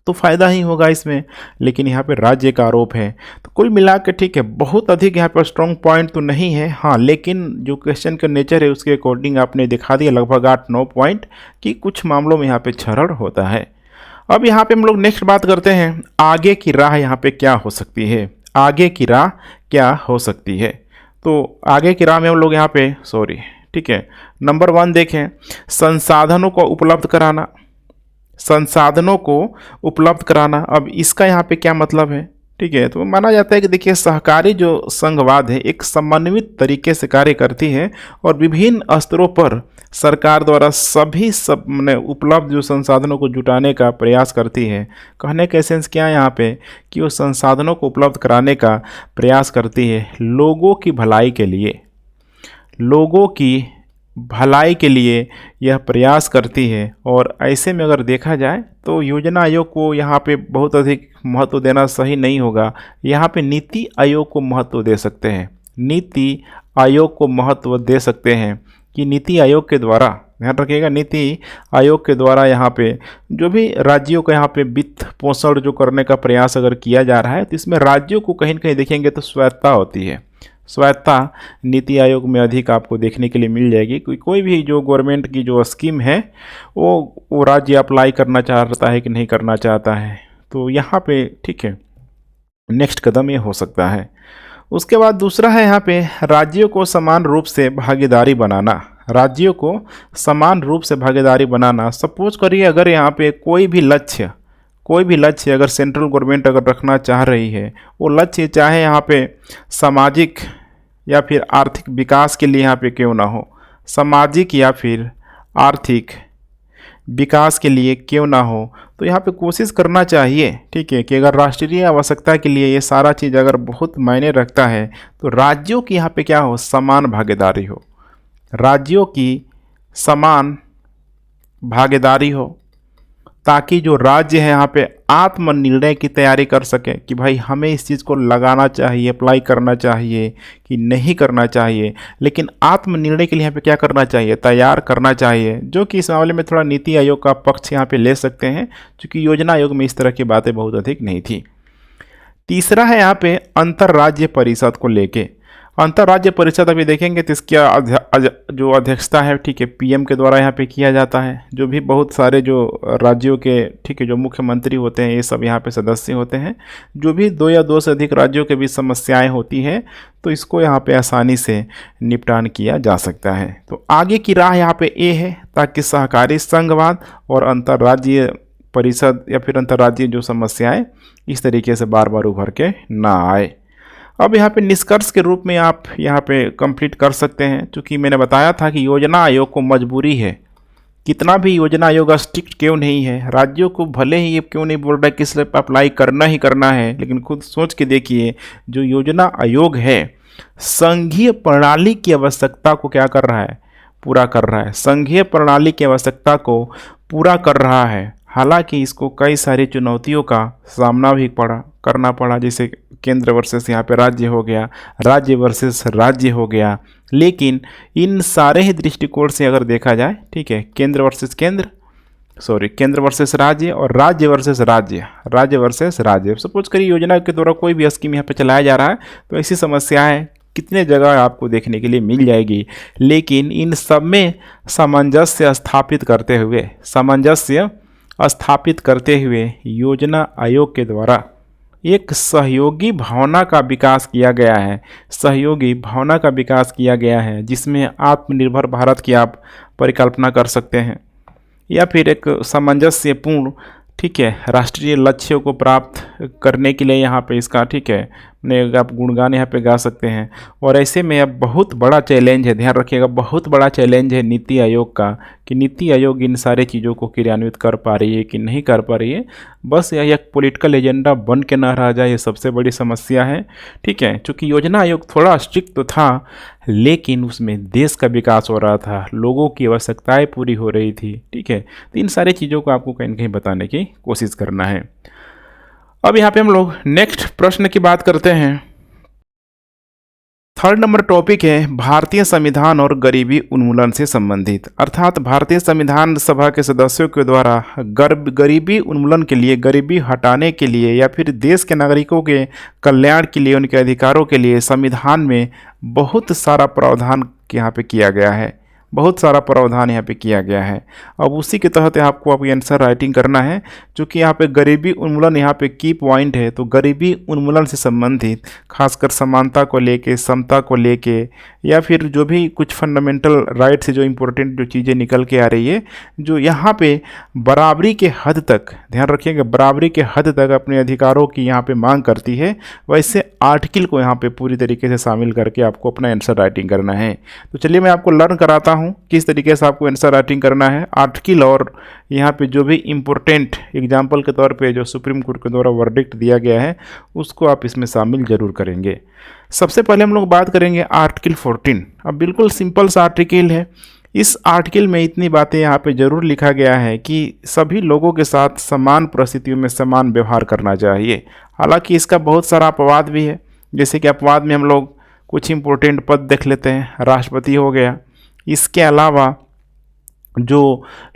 तो फ़ायदा ही होगा इसमें, लेकिन यहाँ पे राज्य का आरोप है। तो कुल मिला के ठीक है, बहुत अधिक यहाँ पर स्ट्रॉन्ग पॉइंट तो नहीं है, हाँ, लेकिन जो क्वेश्चन का नेचर है उसके अकॉर्डिंग आपने दिखा दिया लगभग 8-9 पॉइंट कि कुछ मामलों में यहाँ पे क्षरण होता है। अब यहाँ पे हम लोग नेक्स्ट बात करते हैं, आगे की राह यहाँ पे क्या हो सकती है, आगे की राह क्या हो सकती है। तो आगे की राह में हम लोग यहाँ पे ठीक है, नंबर 1 देखें, संसाधनों को उपलब्ध कराना, संसाधनों को उपलब्ध कराना। अब इसका यहाँ पे क्या मतलब है, ठीक है, तो माना जाता है कि देखिए सहकारी जो संघवाद है एक समन्वित तरीके से कार्य करती है और विभिन्न स्तरों पर सरकार द्वारा सब उपलब्ध जो संसाधनों को जुटाने का प्रयास करती है। कहने का एसेंस क्या है यहाँ पे कि वो संसाधनों को उपलब्ध कराने का प्रयास करती है लोगों की भलाई के लिए, लोगों की भलाई के लिए यह प्रयास करती है। और ऐसे में अगर देखा जाए तो योजना आयोग को यहाँ पे बहुत अधिक महत्व देना सही नहीं होगा, यहाँ पे नीति आयोग को महत्व दे सकते हैं, नीति आयोग को महत्व दे सकते हैं कि नीति आयोग के द्वारा, ध्यान रखिएगा, नीति आयोग के द्वारा यहाँ पे जो भी राज्यों का यहाँ पे वित्त पोषण जो करने का प्रयास अगर किया जा रहा है तो इसमें राज्यों को कहीं न कहीं देखेंगे तो स्वायत्तता होती है। स्वायत्तता नीति आयोग में अधिक आपको देखने के लिए मिल जाएगी। कोई भी जो गवर्नमेंट की जो स्कीम है वो राज्य अप्लाई करना चाहता है कि नहीं करना चाहता है, तो यहाँ पे ठीक है नेक्स्ट कदम ये हो सकता है। उसके बाद दूसरा है यहाँ पे राज्यों को समान रूप से भागीदारी बनाना, राज्यों को समान रूप से भागीदारी बनाना। सपोज करिए अगर यहाँ पे कोई भी लक्ष्य अगर सेंट्रल गवर्नमेंट अगर रखना चाह रही है, वो लक्ष्य चाहे यहाँ पे सामाजिक या फिर आर्थिक विकास के लिए यहाँ पे क्यों ना हो, सामाजिक या फिर आर्थिक विकास के लिए क्यों ना हो, तो यहाँ पे कोशिश करना चाहिए, ठीक है, कि अगर राष्ट्रीय आवश्यकता के लिए ये सारा चीज़ अगर बहुत मायने रखता है तो राज्यों की यहाँ पे क्या हो, समान भागीदारी हो, राज्यों की समान भागीदारी हो, ताकि जो राज्य है यहाँ पे आत्मनिर्णय की तैयारी कर सके कि भाई हमें इस चीज़ को लगाना चाहिए, अप्लाई करना चाहिए कि नहीं करना चाहिए। लेकिन आत्मनिर्णय के लिए यहाँ पे क्या करना चाहिए, तैयार करना चाहिए, जो कि इस मामले में थोड़ा नीति आयोग का पक्ष यहाँ पे ले सकते हैं, क्योंकि योजना आयोग में इस तरह की बातें बहुत अधिक नहीं थी। तीसरा है यहाँ पे अंतर्राज्य परिषद को लेके। अंतर्राज्य परिषद अभी देखेंगे तो इसकी जो अध्यक्षता है, ठीक है, पीएम के द्वारा यहाँ पे किया जाता है। जो भी बहुत सारे जो राज्यों के, ठीक है, जो मुख्यमंत्री होते हैं ये सब यहाँ पे सदस्य होते हैं। जो भी 2 या 2 से अधिक राज्यों के बीच समस्याएं होती हैं तो इसको यहाँ पे आसानी से निपटान किया जा सकता है। तो आगे की राह यहाँ पे ये है ताकि सहकारी संघवाद और अंतर्राज्यीय परिषद या फिर अंतर्राज्यीय जो समस्याएँ इस तरीके से बार बार उभर के ना आए। अब यहाँ पे निष्कर्ष के रूप में आप यहाँ पे कंप्लीट कर सकते हैं, क्योंकि मैंने बताया था कि योजना आयोग को मजबूरी है, कितना भी योजना आयोग स्ट्रिक्ट क्यों नहीं है, राज्यों को भले ही ये क्यों नहीं बोल रहा है कि इस पर अप्लाई करना ही करना है, लेकिन खुद सोच के देखिए जो योजना आयोग है संघीय प्रणाली की आवश्यकता को क्या कर रहा है, पूरा कर रहा है, संघीय प्रणाली की आवश्यकता को पूरा कर रहा है। हालांकि इसको कई सारी चुनौतियों का सामना भी करना पड़ा, जैसे केंद्र वर्सेस यहाँ पे राज्य हो गया, राज्य वर्सेस राज्य हो गया। लेकिन इन सारे ही दृष्टिकोण से अगर देखा जाए, ठीक है, केंद्र वर्सेस राज्य और राज्य वर्सेस राज्य। सपोज करिए योजना के द्वारा कोई भी स्कीम यहाँ पे चलाया जा रहा है तो ऐसी समस्याएं कितने जगह आपको देखने के लिए मिल जाएगी। लेकिन इन सब में सामंजस्य स्थापित करते हुए योजना आयोग के द्वारा एक सहयोगी भावना का विकास किया गया है, जिसमें आत्मनिर्भर भारत की आप परिकल्पना कर सकते हैं, या फिर एक सामंजस्यपूर्ण, ठीक है, राष्ट्रीय लक्ष्यों को प्राप्त करने के लिए यहाँ पे इसका, ठीक है, आप गुणगान यहाँ पे गा सकते हैं। और ऐसे में अब बहुत बड़ा चैलेंज है, ध्यान रखिएगा, बहुत बड़ा चैलेंज है नीति आयोग का कि नीति आयोग इन सारे चीज़ों को क्रियान्वित कर पा रही है कि नहीं कर पा रही है। बस यह एक पॉलिटिकल एजेंडा बन के ना रह जाए, ये सबसे बड़ी समस्या है, ठीक है। चूँकि योजना आयोग थोड़ा स्ट्रिक्ट तो था, लेकिन उसमें देश का विकास हो रहा था, लोगों की आवश्यकताएँ पूरी हो रही थी, ठीक है। तो इन सारी चीज़ों को आपको कहीं ना कहीं बताने की कोशिश करना है। अब यहाँ पे हम लोग नेक्स्ट प्रश्न की बात करते हैं। थर्ड नंबर टॉपिक है भारतीय संविधान और गरीबी उन्मूलन से संबंधित, अर्थात भारतीय संविधान सभा के सदस्यों के द्वारा गरीबी उन्मूलन के लिए, गरीबी हटाने के लिए या फिर देश के नागरिकों के कल्याण के लिए, उनके अधिकारों के लिए संविधान में बहुत सारा प्रावधान यहाँ पे किया गया है, बहुत सारा प्रावधान यहाँ पे किया गया है। अब उसी के तहत आपको अब आंसर राइटिंग करना है, क्योंकि यहाँ पे गरीबी उन्मूलन यहाँ पे की पॉइंट है। तो गरीबी उन्मूलन से संबंधित खासकर समानता को लेके, समता को लेके, या फिर जो भी कुछ फंडामेंटल राइट से जो इम्पोर्टेंट जो चीज़ें निकल के आ रही है, जो यहाँ पे बराबरी के हद तक, ध्यान रखिएगा, बराबरी के हद तक अपने अधिकारों की यहाँ पे मांग करती है, वैसे आर्टिकल को यहाँ पे पूरी तरीके से शामिल करके आपको अपना आंसर राइटिंग करना है। तो चलिए मैं आपको लर्न कराता हूँ किस तरीके से आपको आंसर राइटिंग करना है आर्टिकल, और यहाँ पे जो भी इम्पोर्टेंट एग्जाम्पल के तौर पे जो सुप्रीम कोर्ट के द्वारा वर्डिक्ट दिया गया है उसको आप इसमें शामिल जरूर करेंगे। सबसे पहले हम लोग बात करेंगे आर्टिकल 14। अब बिल्कुल सिंपल सा आर्टिकल है। इस आर्टिकल में इतनी बातें यहाँ पे जरूर लिखा गया है कि सभी लोगों के साथ समान परिस्थितियों में समान व्यवहार करना चाहिए। हालांकि इसका बहुत सारा अपवाद भी है, जैसे कि अपवाद में हम लोग कुछ इम्पोर्टेंट पद देख लेते हैं, राष्ट्रपति हो गया। इसके अलावा जो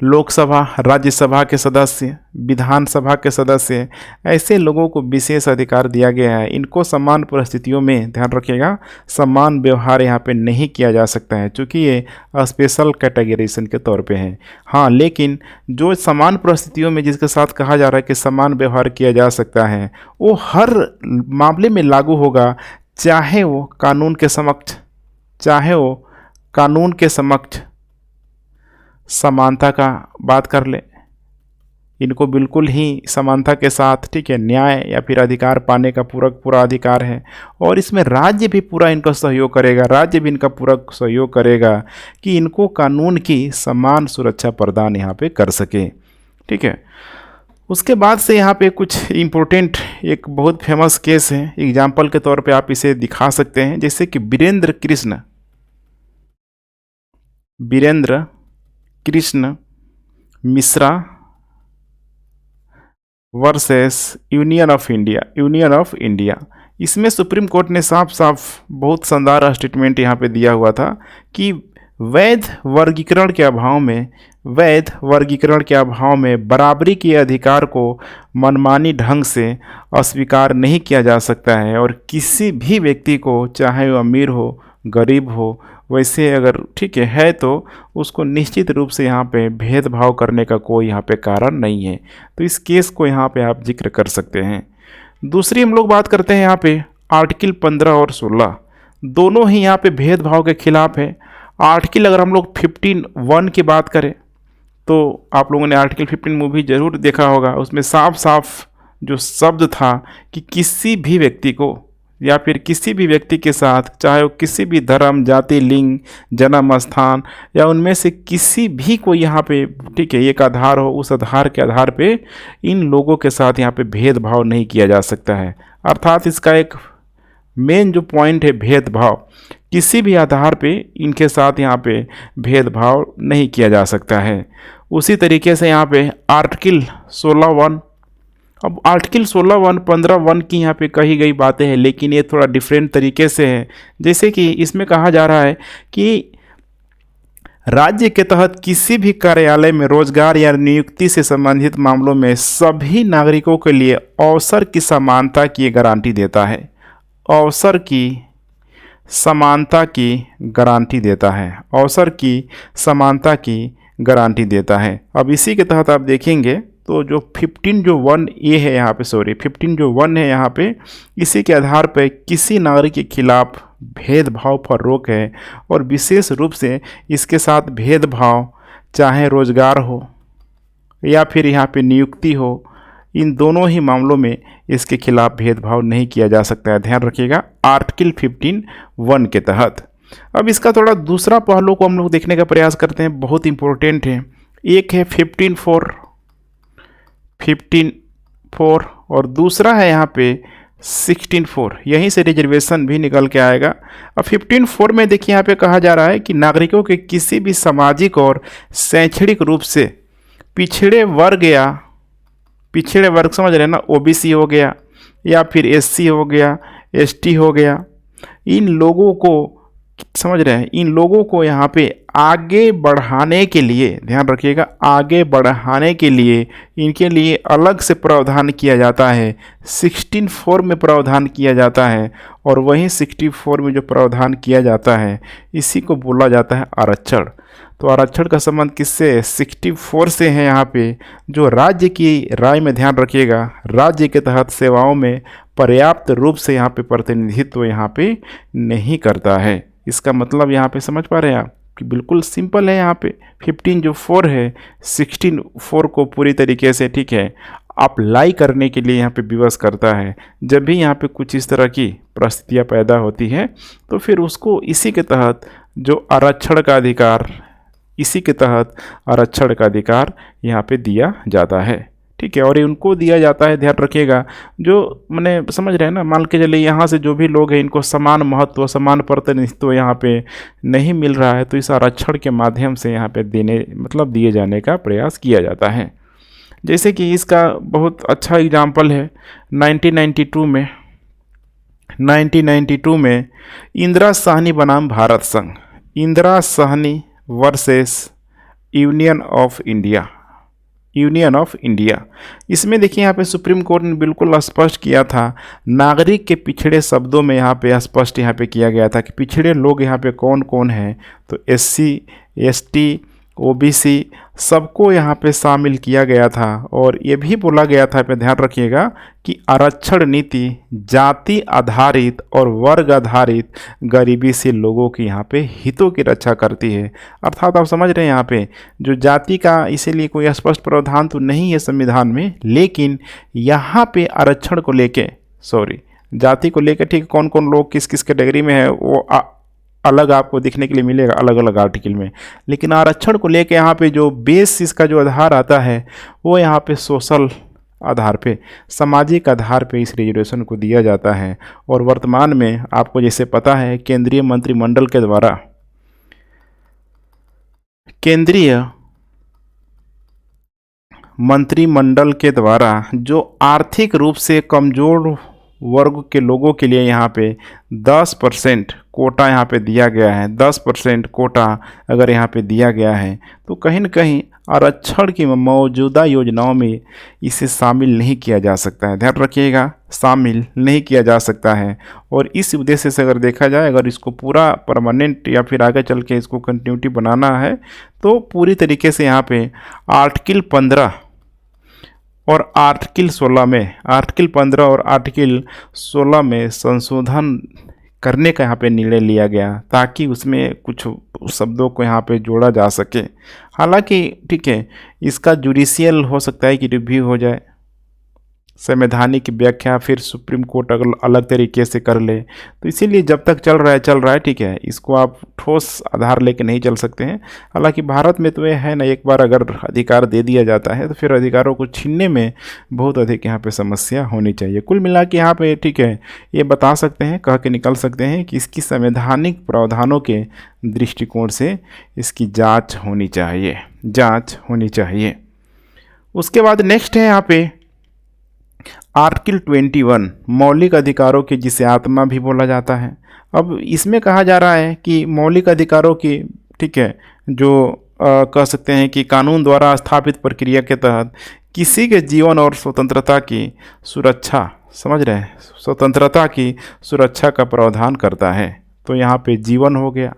लोकसभा, राज्यसभा के सदस्य, विधानसभा के सदस्य, ऐसे लोगों को विशेष अधिकार दिया गया है। इनको समान परिस्थितियों में, ध्यान रखिएगा, समान व्यवहार यहाँ पे नहीं किया जा सकता है, क्योंकि ये स्पेशल कैटेगरीजन के तौर पे है। हाँ, लेकिन जो समान परिस्थितियों में जिसके साथ कहा जा रहा है कि समान व्यवहार किया जा सकता है, वो हर मामले में लागू होगा, चाहे वो कानून के समक्ष समानता का बात कर ले, इनको बिल्कुल ही समानता के साथ, ठीक है, न्याय या फिर अधिकार पाने का पूरा अधिकार है। और इसमें राज्य भी पूरा इनका सहयोग करेगा, राज्य भी इनका पूरा सहयोग करेगा कि इनको कानून की समान सुरक्षा प्रदान यहाँ पे कर सके, ठीक है। उसके बाद से यहाँ पे कुछ इम्पोर्टेंट, एक बहुत फेमस केस है, एग्जाम्पल के तौर पे आप इसे दिखा सकते हैं, जैसे कि Virendra Krishna Mishra versus Union of India. इसमें सुप्रीम कोर्ट ने साफ बहुत शानदार स्टेटमेंट यहाँ पे दिया हुआ था कि वैध वर्गीकरण के अभाव में बराबरी के अधिकार को मनमानी ढंग से अस्वीकार नहीं किया जा सकता है, और किसी भी व्यक्ति को, चाहे वो अमीर हो गरीब हो, वैसे अगर ठीक है तो उसको निश्चित रूप से यहाँ पे भेदभाव करने का कोई यहाँ पे कारण नहीं है। तो इस केस को यहाँ पे आप जिक्र कर सकते हैं। दूसरी हम लोग बात करते हैं यहाँ पे आर्टिकल 15 और 16, दोनों ही यहाँ पे भेदभाव के खिलाफ है। आर्टिकल अगर हम लोग 15(1) की बात करें तो आप लोगों ने आर्टिकल 15 मूवी जरूर देखा होगा। उसमें साफ जो शब्द था कि किसी भी व्यक्ति को या फिर किसी भी व्यक्ति के साथ, चाहे वो किसी भी धर्म, जाति, लिंग, जन्म स्थान या उनमें से किसी भी को यहाँ पे, ठीक है, एक आधार हो, उस आधार के आधार पे इन लोगों के साथ यहाँ पे भेदभाव नहीं किया जा सकता है। अर्थात इसका एक मेन जो पॉइंट है भेदभाव, किसी भी आधार पे इनके साथ यहाँ पे भेदभाव नहीं किया जा सकता है। उसी तरीके से यहाँ पे आर्टिकल 16(1), अब आर्टिकल 16(1), 15(1) की यहाँ पे कही गई बातें हैं, लेकिन ये थोड़ा डिफरेंट तरीके से है। जैसे कि इसमें कहा जा रहा है कि राज्य के तहत किसी भी कार्यालय में रोजगार या नियुक्ति से संबंधित मामलों में सभी नागरिकों के लिए अवसर की समानता की गारंटी देता है, अवसर की समानता की गारंटी देता है, अवसर की समानता की गारंटी देता है। अब इसी के तहत आप देखेंगे तो जो 15(1) है यहाँ पे, 15(1) है यहाँ पे, इसी के आधार पर किसी नागरिक के खिलाफ भेदभाव पर रोक है, और विशेष रूप से इसके साथ भेदभाव चाहे रोजगार हो या फिर यहाँ पे नियुक्ति हो, इन दोनों ही मामलों में इसके खिलाफ भेदभाव नहीं किया जा सकता है। ध्यान रखिएगा आर्टिकल 15(1) के तहत। अब इसका थोड़ा दूसरा पहलू को हम लोग देखने का प्रयास करते हैं, बहुत इंपॉर्टेंट है। एक है 15(4) और दूसरा है यहाँ पे 16(4), यहीं से रिजर्वेशन भी निकल के आएगा। अब 15(4) में देखिए यहाँ पे कहा जा रहा है कि नागरिकों के किसी भी सामाजिक और शैक्षणिक रूप से पिछड़े वर्ग समझ रहे हैं ना, OBC हो गया या फिर SC हो गया, ST हो गया, इन लोगों को, समझ रहे हैं, इन लोगों को यहाँ पे आगे बढ़ाने के लिए, ध्यान रखिएगा, आगे बढ़ाने के लिए इनके लिए अलग से प्रावधान किया जाता है। 16(4) में प्रावधान किया जाता है और वहीं 64 में जो प्रावधान किया जाता है इसी को बोला जाता है आरक्षण। तो आरक्षण का संबंध किससे? 64 से है यहाँ पे, जो राज्य की राय में, ध्यान रखिएगा, राज्य के तहत सेवाओं में पर्याप्त रूप से यहाँ पे प्रतिनिधित्व यहाँ पे नहीं करता है। इसका मतलब यहाँ पे समझ पा रहे हैं आप कि बिल्कुल सिंपल है। यहाँ पे 15 जो 4 है, 16(4) को पूरी तरीके से, ठीक है, अप्लाई करने के लिए यहाँ पे विवश करता है। जब भी यहाँ पे कुछ इस तरह की परिस्थितियाँ पैदा होती है तो फिर उसको इसी के तहत जो आरक्षण का अधिकार, इसी के तहत आरक्षण का अधिकार यहाँ पे दिया जाता है, ठीक है। और ये उनको दिया जाता है, ध्यान रखिएगा, जो मैंने समझ रहे हैं ना, मान के चलिए यहाँ से जो भी लोग हैं इनको समान महत्व, समान प्रतिनिधित्व यहाँ पे नहीं मिल रहा है, तो इस आरक्षण के माध्यम से यहाँ पे देने, मतलब दिए जाने का प्रयास किया जाता है। जैसे कि इसका बहुत अच्छा एग्जाम्पल है 1992 में इंदिरा साहनी बनाम भारत संघ, Indira Sahni versus Union of India. इसमें देखिए यहाँ पे सुप्रीम कोर्ट ने बिल्कुल स्पष्ट किया था, नागरिक के पिछड़े शब्दों में यहाँ पे स्पष्ट यहाँ पे किया गया था कि पिछड़े लोग यहाँ पे कौन कौन हैं, तो SC ST OBC सबको यहाँ पे शामिल किया गया था। और ये भी बोला गया था, पे ध्यान रखिएगा, कि आरक्षण नीति जाति आधारित और वर्ग आधारित गरीबी से लोगों की यहाँ पे हितों की रक्षा करती है। अर्थात आप समझ रहे हैं, यहाँ पे जो जाति का इसीलिए कोई स्पष्ट प्रावधान तो नहीं है संविधान में, लेकिन यहाँ पे आरक्षण को लेके, जाति को लेकर, ठीक, कौन कौन लोग किस किस कैटेगरी में है वो अलग आपको दिखने के लिए मिलेगा अलग अलग आर्टिकल में। लेकिन आरक्षण को लेके यहाँ पे जो बेस इसका जो आधार आता है वो यहाँ पे सोशल आधार पे, सामाजिक आधार पे इस रिजर्वेशन को दिया जाता है। और वर्तमान में आपको जैसे पता है केंद्रीय मंत्रिमंडल के द्वारा जो आर्थिक रूप से कमज़ोर वर्ग के लोगों के लिए यहाँ पे 10% कोटा यहाँ पे दिया गया है। 10% कोटा अगर यहाँ पे दिया गया है तो कहीं न कहीं आरक्षण की मौजूदा योजनाओं में इसे शामिल नहीं किया जा सकता है। ध्यान रखिएगा, शामिल नहीं किया जा सकता है। और इस उद्देश्य से अगर देखा जाए, अगर इसको पूरा परमानेंट या फिर आगे चल के इसको कंटिन्यूटी बनाना है तो पूरी तरीके से यहाँ पे आर्टिकल 15 और आर्टिकल 16 में संशोधन करने का यहाँ पे निर्णय लिया गया ताकि उसमें कुछ शब्दों को यहाँ पे जोड़ा जा सके। हालांकि ठीक है, इसका जुडिशियल हो सकता है कि रिव्यू हो जाए, संवैधानिक व्याख्या फिर सुप्रीम कोर्ट अगर अलग तरीके से कर ले, तो इसीलिए जब तक चल रहा है, ठीक है, इसको आप ठोस आधार लेके नहीं चल सकते हैं। हालांकि भारत में तो ये है ना, एक बार अगर अधिकार दे दिया जाता है तो फिर अधिकारों को छीनने में बहुत अधिक यहाँ पे समस्या होनी चाहिए। कुल मिला के यहाँ पे ठीक है, ये बता सकते हैं, कह के निकल सकते हैं कि इसकी संवैधानिक प्रावधानों के दृष्टिकोण से इसकी जाँच होनी चाहिए। उसके बाद नेक्स्ट है यहाँ पे आर्टिकल 21 मौलिक अधिकारों की, जिसे आत्मा भी बोला जाता है। अब इसमें कहा जा रहा है कि मौलिक अधिकारों की, ठीक है, जो कह सकते हैं कि कानून द्वारा स्थापित प्रक्रिया के तहत किसी के जीवन और स्वतंत्रता की सुरक्षा, समझ रहे हैं, स्वतंत्रता की सुरक्षा का प्रावधान करता है। तो यहाँ पे जीवन हो गया,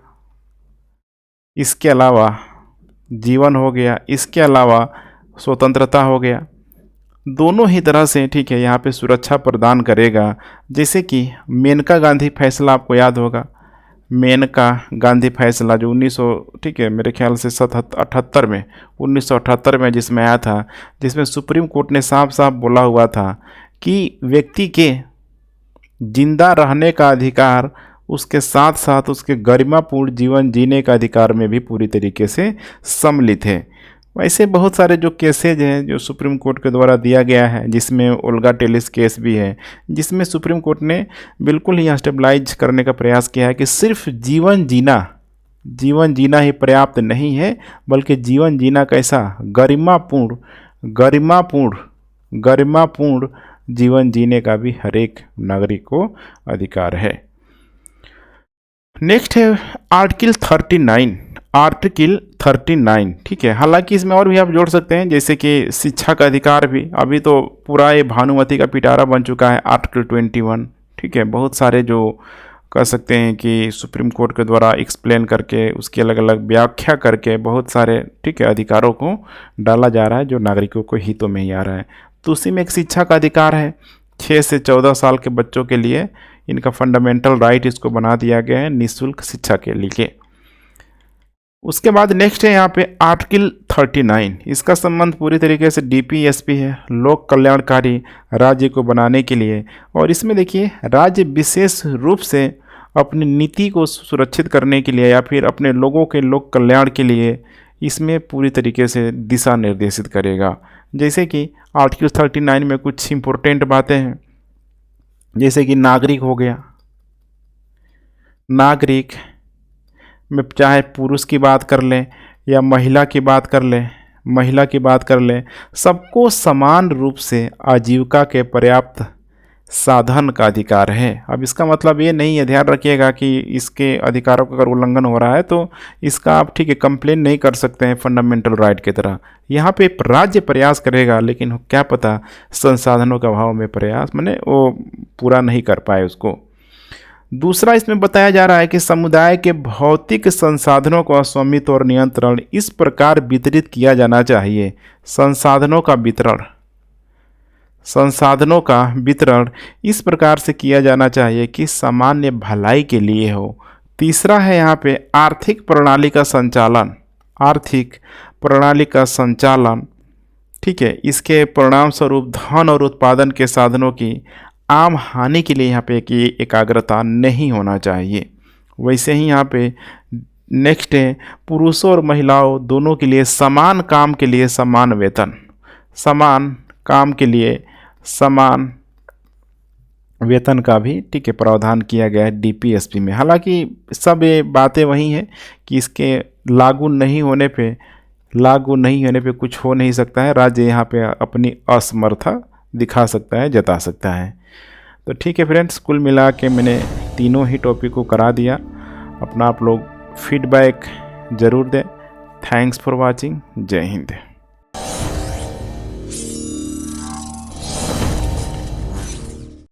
इसके अलावा स्वतंत्रता हो गया, दोनों ही तरह से ठीक है यहाँ पे सुरक्षा प्रदान करेगा। जैसे कि मेनका गांधी फैसला आपको याद होगा, मेनका गांधी फैसला जो 1900 ठीक है मेरे ख्याल से 1978 में जिसमें आया था, जिसमें सुप्रीम कोर्ट ने साफ साफ बोला हुआ था कि व्यक्ति के जिंदा रहने का अधिकार उसके साथ साथ उसके गरिमापूर्ण जीवन जीने का अधिकार में भी पूरी तरीके से सम्मिलित है। वैसे बहुत सारे जो केसेज हैं जो सुप्रीम कोर्ट के द्वारा दिया गया है, जिसमें ओल्गा टेलिस केस भी है, जिसमें सुप्रीम कोर्ट ने बिल्कुल ही स्टेबलाइज करने का प्रयास किया है कि सिर्फ जीवन जीना ही पर्याप्त नहीं है, बल्कि जीवन जीना कैसा, गरिमापूर्ण जीवन जीने का भी हर एक नागरिक को अधिकार है। नेक्स्ट है आर्टिकल 39। आर्टिकल 39, ठीक है। हालांकि इसमें और भी आप जोड़ सकते हैं, जैसे कि शिक्षा का अधिकार भी। अभी तो पूरा ये भानुमति का पिटारा बन चुका है आर्टिकल 21, ठीक है। बहुत सारे जो कह सकते हैं कि सुप्रीम कोर्ट के द्वारा एक्सप्लेन करके उसकी अलग अलग व्याख्या करके बहुत सारे, ठीक है, अधिकारों को डाला जा रहा है जो नागरिकों को हितों में ही आ रहा है। तो उसी में एक शिक्षा का अधिकार है 6 से 14 साल के बच्चों के लिए। इनका फंडामेंटल राइट इसको बना दिया गया है निःशुल्क शिक्षा के लिए। उसके बाद नेक्स्ट है यहाँ पे आर्टिकल 39। इसका संबंध पूरी तरीके से डीपीएसपी है, लोक कल्याणकारी राज्य को बनाने के लिए। और इसमें देखिए राज्य विशेष रूप से अपनी नीति को सुरक्षित करने के लिए या फिर अपने लोगों के लोक कल्याण के लिए इसमें पूरी तरीके से दिशा निर्देशित करेगा। जैसे कि आर्टिकल 39 में कुछ इम्पोर्टेंट बातें हैं, जैसे कि नागरिक हो गया। नागरिक में चाहे पुरुष की बात कर लें या महिला की बात कर लें, सबको समान रूप से आजीविका के पर्याप्त साधन का अधिकार है। अब इसका मतलब ये नहीं है, ध्यान रखिएगा कि इसके अधिकारों का अगर उल्लंघन हो रहा है तो इसका आप, ठीक है, कंप्लेन नहीं कर सकते हैं फंडामेंटल राइट की तरह। यहाँ पे राज्य प्रयास करेगा, लेकिन क्या पता संसाधनों के अभाव में प्रयास माने वो पूरा नहीं कर पाए उसको। दूसरा इसमें बताया जा रहा है कि समुदाय के भौतिक संसाधनों का स्वामित्व और नियंत्रण इस प्रकार वितरित किया जाना चाहिए। संसाधनों का वितरण इस प्रकार से किया जाना चाहिए कि सामान्य भलाई के लिए हो। तीसरा है यहाँ पे आर्थिक प्रणाली का संचालन, ठीक है। इसके परिणाम स्वरूप धन और उत्पादन के साधनों की आम हानि के लिए यहाँ पे कि एकाग्रता नहीं होना चाहिए। वैसे ही यहाँ पे नेक्स्ट है पुरुषों और महिलाओं दोनों के लिए समान काम के लिए समान वेतन, समान काम के लिए समान वेतन का भी, ठीक है, प्रावधान किया गया है डीपीएसपी में। हालांकि सब ये बातें वही हैं कि इसके लागू नहीं होने पे कुछ हो नहीं सकता है। राज्य यहाँ पे अपनी असमर्था दिखा सकता है, जता सकता है। तो ठीक है फ्रेंड्स, कुल मिला के मैंने तीनों ही टॉपिक को करा दिया। अपना आप लोग फीडबैक ज़रूर दें। Thanks for watching. जय हिंद।